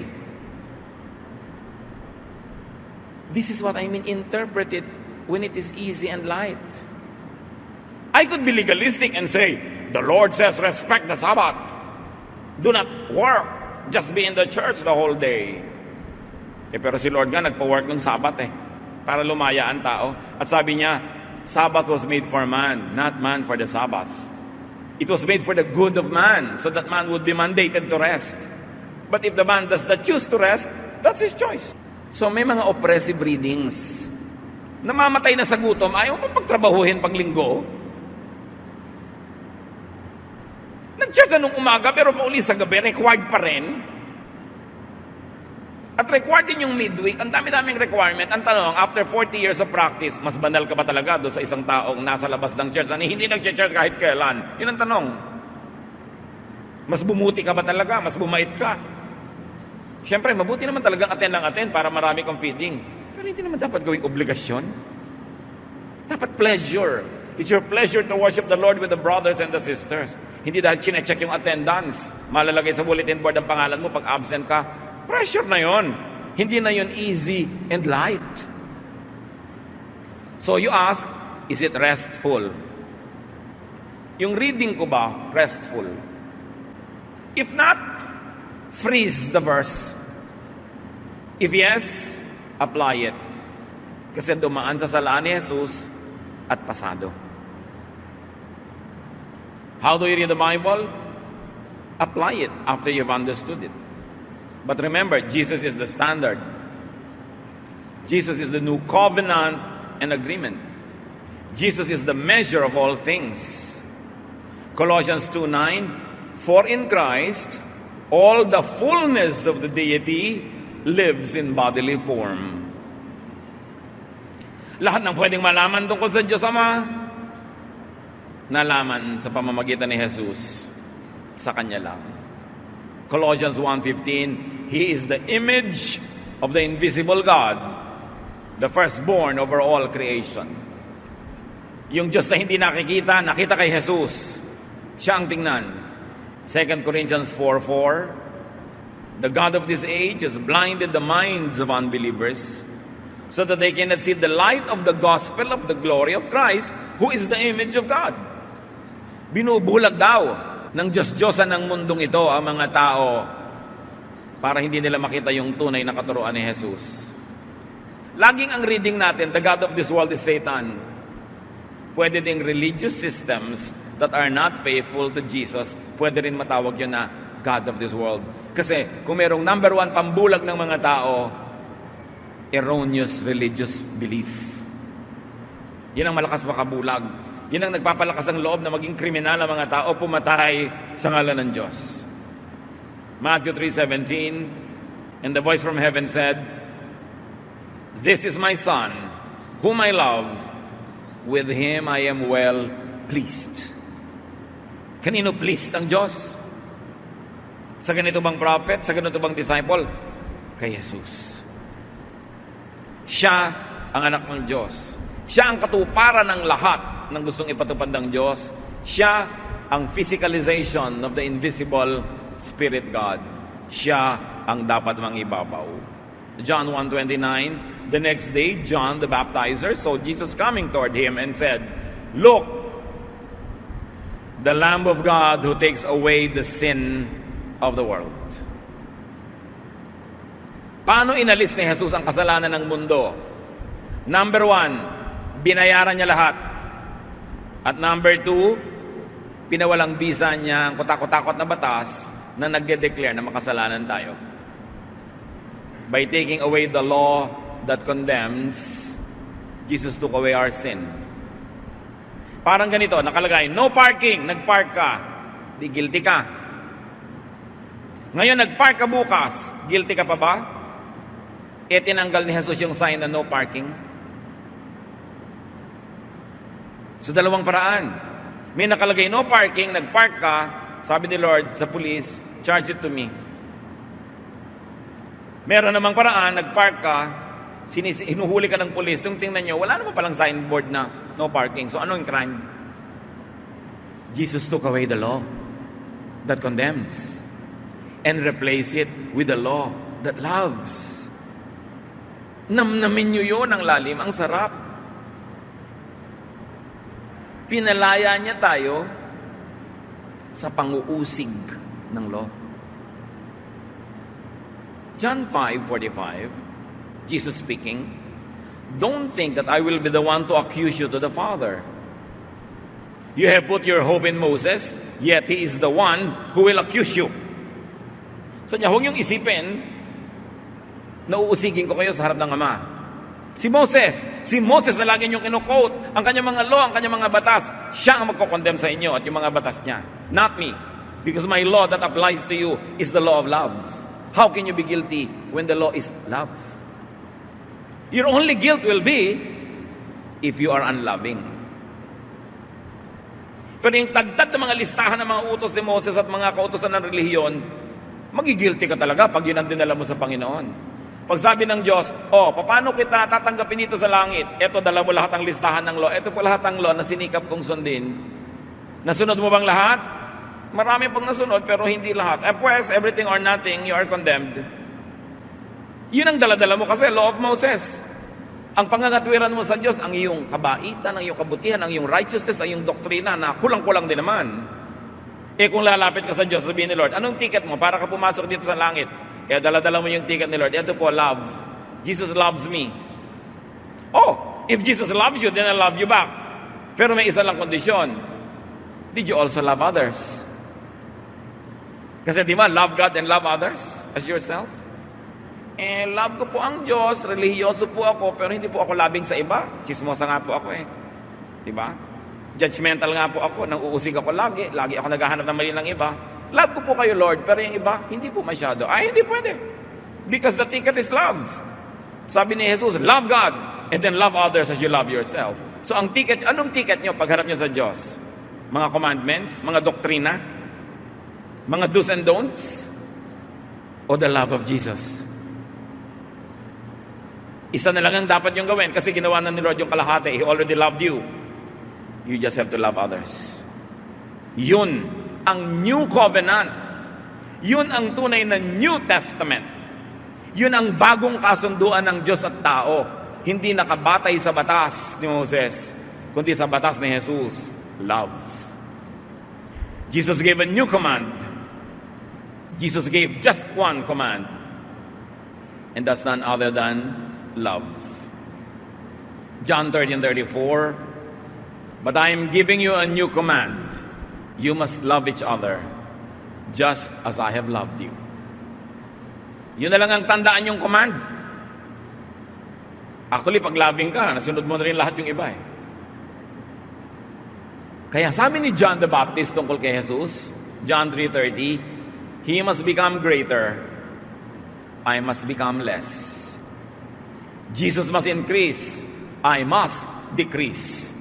A: This is what I mean, interpret it when it is easy and light. I could be legalistic and say, the Lord says respect the Sabbath. Do not work. Just be in the church the whole day. Pero si Lord nga nagpa-work ng Sabbath para lumaya ang tao. At sabi niya, Sabbath was made for man, not man for the Sabbath. It was made for the good of man, so that man would be mandated to rest. But if the man does not choose to rest, that's his choice. So may mga oppressive readings. Namamatay na sa gutom, ayaw pa pagtrabahuhin pag linggo. Nag-church nung umaga, pero pauli sa gabi, required pa rin. At required din yung midweek. Ang dami-daming requirement. Ang tanong, after 40 years of practice, mas banal ka ba talaga doon sa isang taong nasa labas ng church na hindi nag-church kahit kailan? Yun ang tanong. Mas bumuti ka ba talaga? Mas bumait ka? Siyempre, mabuti naman talagang attend para marami kang feeding. Pero hindi naman dapat gawing obligasyon. Dapat pleasure. It's your pleasure to worship the Lord with the brothers and the sisters. Hindi dahil chinecheck yung attendance. Malalagay sa bulletin board ang pangalan mo pag absent ka. Pressure na yon. Hindi na yon easy and light. So you ask, is it restful? Yung reading ko ba, restful? If not, freeze the verse. If yes, apply it. Kasi dumaan sa salaan ni Jesus at pasado. How do you read the Bible? Apply it after you've understood it. But remember, Jesus is the standard. Jesus is the new covenant and agreement. Jesus is the measure of all things. Colossians 2:9, for in Christ, all the fullness of the deity lives in bodily form. Lahat ng pwedeng malaman tungkol sa Diyos Ama, nalaman sa pamamagitan ni Jesus sa Kanya lang. Colossians 1:15, He is the image of the invisible God, the firstborn over all creation. Yung Diyos na hindi nakikita, nakita kay Jesus. Siya ang tingnan. 2 Corinthians 4:4, the God of this age has blinded the minds of unbelievers so that they cannot see the light of the gospel of the glory of Christ, who is the image of God. Binubulag daw ng Diyos-Diyosan ng mundong ito ang mga tao para hindi nila makita yung tunay na katuruan ni Jesus. Laging ang reading natin, the God of this world is Satan. Pwede ding religious systems that are not faithful to Jesus, pwede rin matawag yun na God of this world. Kasi kung merong number one pambulag ng mga tao, erroneous religious belief. Yan ang malakas makabulag. Yan ang nagpapalakas ang loob na maging kriminal ang mga tao, pumatay sa ngalan ng Diyos. Matthew 3:17, and the voice from heaven said, this is my son, whom I love, with him I am well pleased. Kanino pleased ang Diyos? Sa ganito bang prophet? Sa ganito bang disciple? Kay Jesus. Siya ang anak ng Diyos. Siya ang katuparan ng lahat ng gustong ipatupad ng Diyos. Siya ang physicalization of the invisible Spirit God. Siya ang dapat mangibabaw. John 1:29, the next day, John the baptizer saw Jesus coming toward him and said, look, the Lamb of God who takes away the sin of the world. Paano inalis ni Jesus ang kasalanan ng mundo? Number 1, binayaran niya lahat. At number 2, pinawalang bisa niya ang kutakot-takot na batas na nagde-declare na makasalanan tayo. By taking away the law that condemns, Jesus took away our sin. Parang ganito, nakalagay, no parking, nagpark ka, di guilty ka. Ngayon, nagpark ka bukas, guilty ka pa ba? Tinanggal ni Jesus yung sign na no parking. So, dalawang paraan. May nakalagay no parking, nagpark ka, sabi ni Lord sa police, charge it to me. Meron namang paraan, nagpark ka, hinuhuli ka ng police, tung tingnan nyo, wala naman palang signboard na no parking. So ano yung crime? Jesus took away the law that condemns and replaced it with the law that loves. Namnamin nyo yun, ang lalim, ang sarap. Pinalaya niya tayo sa panguusig ng law. John 5:45, Jesus speaking, "Don't think that I will be the one to accuse you to the Father. You have put your hope in Moses, yet he is the one who will accuse you." So niya, huwag niyong isipin na uusigin ko kayo sa harap ng Ama. Si Moses na lagi niyong kinu-quote, ang kanyang mga law, ang kanyang mga batas, siya ang magkukondem sa inyo at yung mga batas niya. Not me. Because my law that applies to you is the law of love. How can you be guilty when the law is love? Your only guilt will be if you are unloving. Pero yung tagtad ng mga listahan ng mga utos ni Moses at mga kautosan ng relihiyon, magigilty ka talaga pag yun ang dinala mo sa Panginoon. Pag sabi ng Diyos, paano kita tatanggapin dito sa langit? Ito, dala mo lahat ng listahan ng law. Ito po lahat ng law na sinikap kong sundin. Nasunod mo bang lahat? Marami pang nasunod, pero hindi lahat. Pues, everything or nothing, you are condemned. Yun ang dala-dala mo kasi, law of Moses. Ang pangangatwiran mo sa Diyos, ang iyong kabaitan, ang iyong kabutihan, ang iyong righteousness, ang iyong doktrina na kulang-kulang din naman. Kung lalapit ka sa Diyos, sabihin ni Lord, anong ticket mo para ka pumasok dito sa langit? Dala-dala mo yung ticket ni Lord. Ito po, love. Jesus loves me. If Jesus loves you, then I love you back. Pero may isa lang kondisyon. Did you also love others? Kasi di ba, love God and love others as yourself? Love ko po ang Diyos, relihiyoso po ako, pero hindi po ako labing sa iba. Chismosa nga po ako Di ba? Judgmental nga po ako, nang uusig ako lagi ako naghahanap ng mali ng iba. Love ko po kayo, Lord, pero yung iba, hindi po masyado. Hindi pwede. Because the ticket is love. Sabi ni Jesus, love God, and then love others as you love yourself. So ang ticket, anong ticket nyo pagharap nyo sa Diyos? Mga commandments, mga doktrina, mga do's and don'ts, o the love of Jesus? Isa na lang ang dapat yung gawin kasi ginawa na ni Lord yung kalahati. He already loved you. You just have to love others. Yun ang New Covenant. Yun ang tunay na New Testament. Yun ang bagong kasunduan ng Diyos at tao. Hindi nakabatay sa batas ni Moses, kundi sa batas ni Jesus. Love. Jesus gave a new command. Jesus gave just one command. And that's none other than love. John 13:34, "But I am giving you a new command. You must love each other just as I have loved you." Yun na lang ang tandaan yung command. Actually, pag loving ka, nasunod mo na rin lahat yung iba Kaya sabi ni John the Baptist tungkol kay Jesus, John 3:30, "He must become greater, I must become less. Jesus must increase, I must decrease."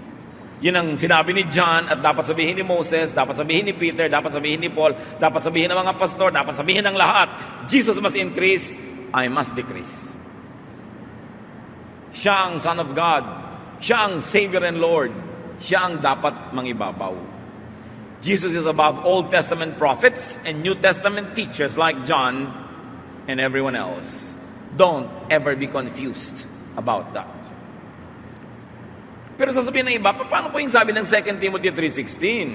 A: Yun ang sinabi ni John at dapat sabihin ni Moses, dapat sabihin ni Peter, dapat sabihin ni Paul, dapat sabihin ng mga pastor, dapat sabihin ng lahat. Jesus must increase, I must decrease. Siya ang Son of God. Siya ang Savior and Lord. Siya ang dapat mangibabaw. Jesus is above Old Testament prophets and New Testament teachers like John and everyone else. Don't ever be confused about that. Pero sasabihin ng iba, paano po yung sabi ng 2 Timothy 3:16?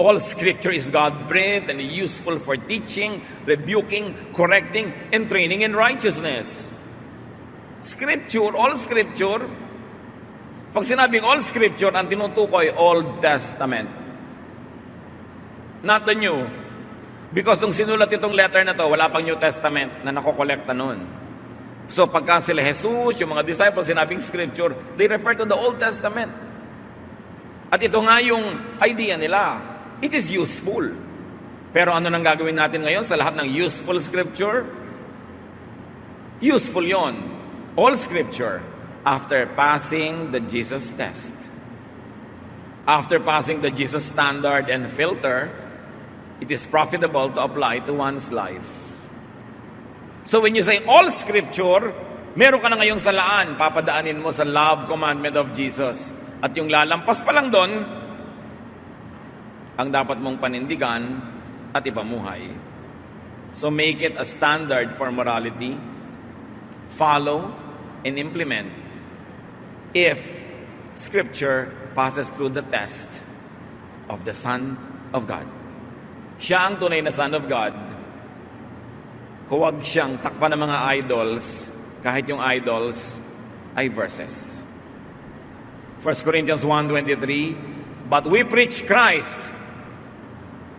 A: "All scripture is God-breathed and useful for teaching, rebuking, correcting, and training in righteousness." Scripture, all scripture. Pag sinabing all scripture, ang tinutukoy, Old Testament. Not the New. Because nung sinulat itong letter na to, wala pang New Testament na nakokolekta nun. So pagka sila Jesus, yung mga disciples, sinabing scripture, they refer to the Old Testament. At ito nga yung idea nila. It is useful. Pero ano nang gagawin natin ngayon sa lahat ng useful scripture? Useful yon. All scripture after passing the Jesus test. After passing the Jesus standard and filter, it is profitable to apply to one's life. So when you say all scripture, Meron ka na ngayong salaan, papadaanin mo sa love commandment of Jesus. At yung lalampas pa lang doon, ang dapat mong panindigan at ipamuhay. So make it a standard for morality. Follow and implement if Scripture passes through the test of the Son of God. Siya ang tunay na Son of God. Huwag siyang takpan ng mga idols kahit yung idols ay verses. 1 Corinthians 1:23, but we preach Christ,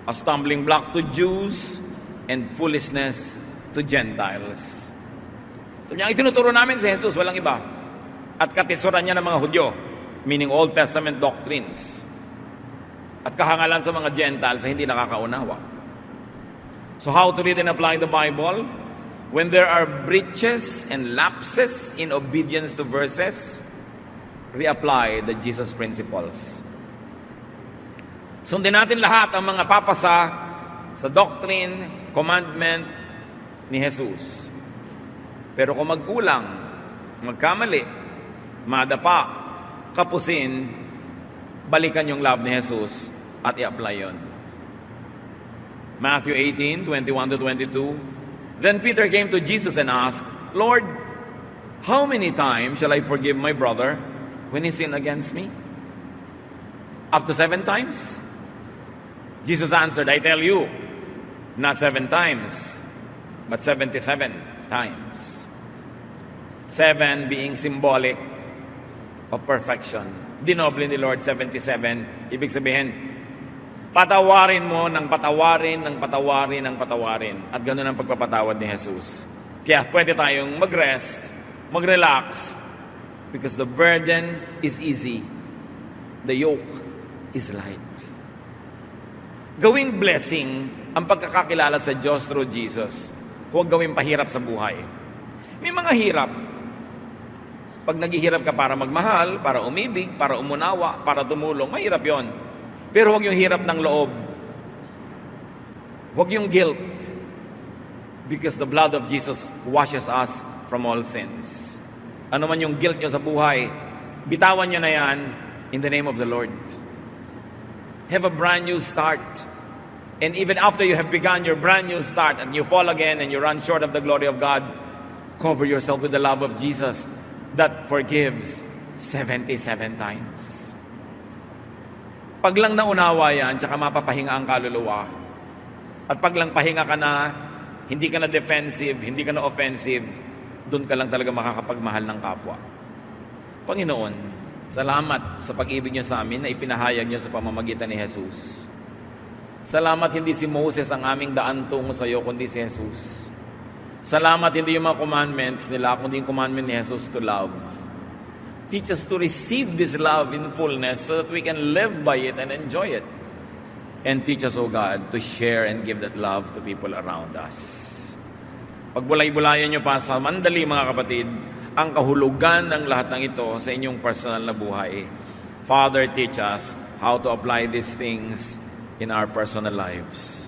A: a stumbling block to Jews and foolishness to Gentiles. So niya, itinuturo namin si Jesus, walang iba. At katisuran niya ng mga Hudyo, meaning Old Testament doctrines. At kahangalan sa mga Gentiles na hindi nakakaunawa. So how to read and apply the Bible? When there are breaches and lapses in obedience to verses, reapply the Jesus principles. Sundin natin lahat ang mga papasa sa doctrine, commandment ni Jesus. Pero kung magkulang, magkamali, madapa, kapusin, balikan yung love ni Jesus at i-apply yun. Matthew 18:21-22. Then Peter came to Jesus and asked, Lord, how many times shall I forgive my brother when he sinned against me? Up to 7 times? Jesus answered, I tell you, not 7 times, but 77 times. 7 being symbolic of perfection. Dinoble ni Lord 77. Ibig sabihin, patawarin mo ng patawarin, ng patawarin, ng patawarin. At ganoon ang pagpapatawad ni Jesus. Kaya pwede tayong mag-rest, mag-relax, because the burden is easy. The yoke is light. Gawing blessing ang pagkakakilala sa Diyos through Jesus. Huwag gawing pahirap sa buhay. May mga hirap. Pag naghihirap ka para magmahal, para umibig, para umunawa, para tumulong, mahirap yon. Pero huwag yung hirap ng loob. Huwag yung guilt. Because the blood of Jesus washes us from all sins. Ano man yung guilt nyo sa buhay, bitawan nyo na yan in the name of the Lord. Have a brand new start. And even after you have begun your brand new start and you fall again and you run short of the glory of God, cover yourself with the love of Jesus that forgives 77 times. Pag lang naunawa yan, tsaka mapapahinga ang kaluluwa. At pag lang pahinga ka na, hindi ka na defensive, hindi ka na offensive, doon ka lang talaga makakapagmahal ng kapwa. Panginoon, salamat sa pag-ibig niyo sa amin na ipinahayag niyo sa pamamagitan ni Jesus. Salamat hindi si Moses ang aming daan tungo sa iyo, kundi si Jesus. Salamat hindi yung mga commandments nila, kundi yung commandment ni Jesus to love. Teach us to receive this love in fullness so that we can live by it and enjoy it. And teach us, O God, to share and give that love to people around us. Pagbulay-bulayan nyo pa sa mandali, mga kapatid, ang kahulugan ng lahat ng ito sa inyong personal na buhay. Father, teach us how to apply these things in our personal lives.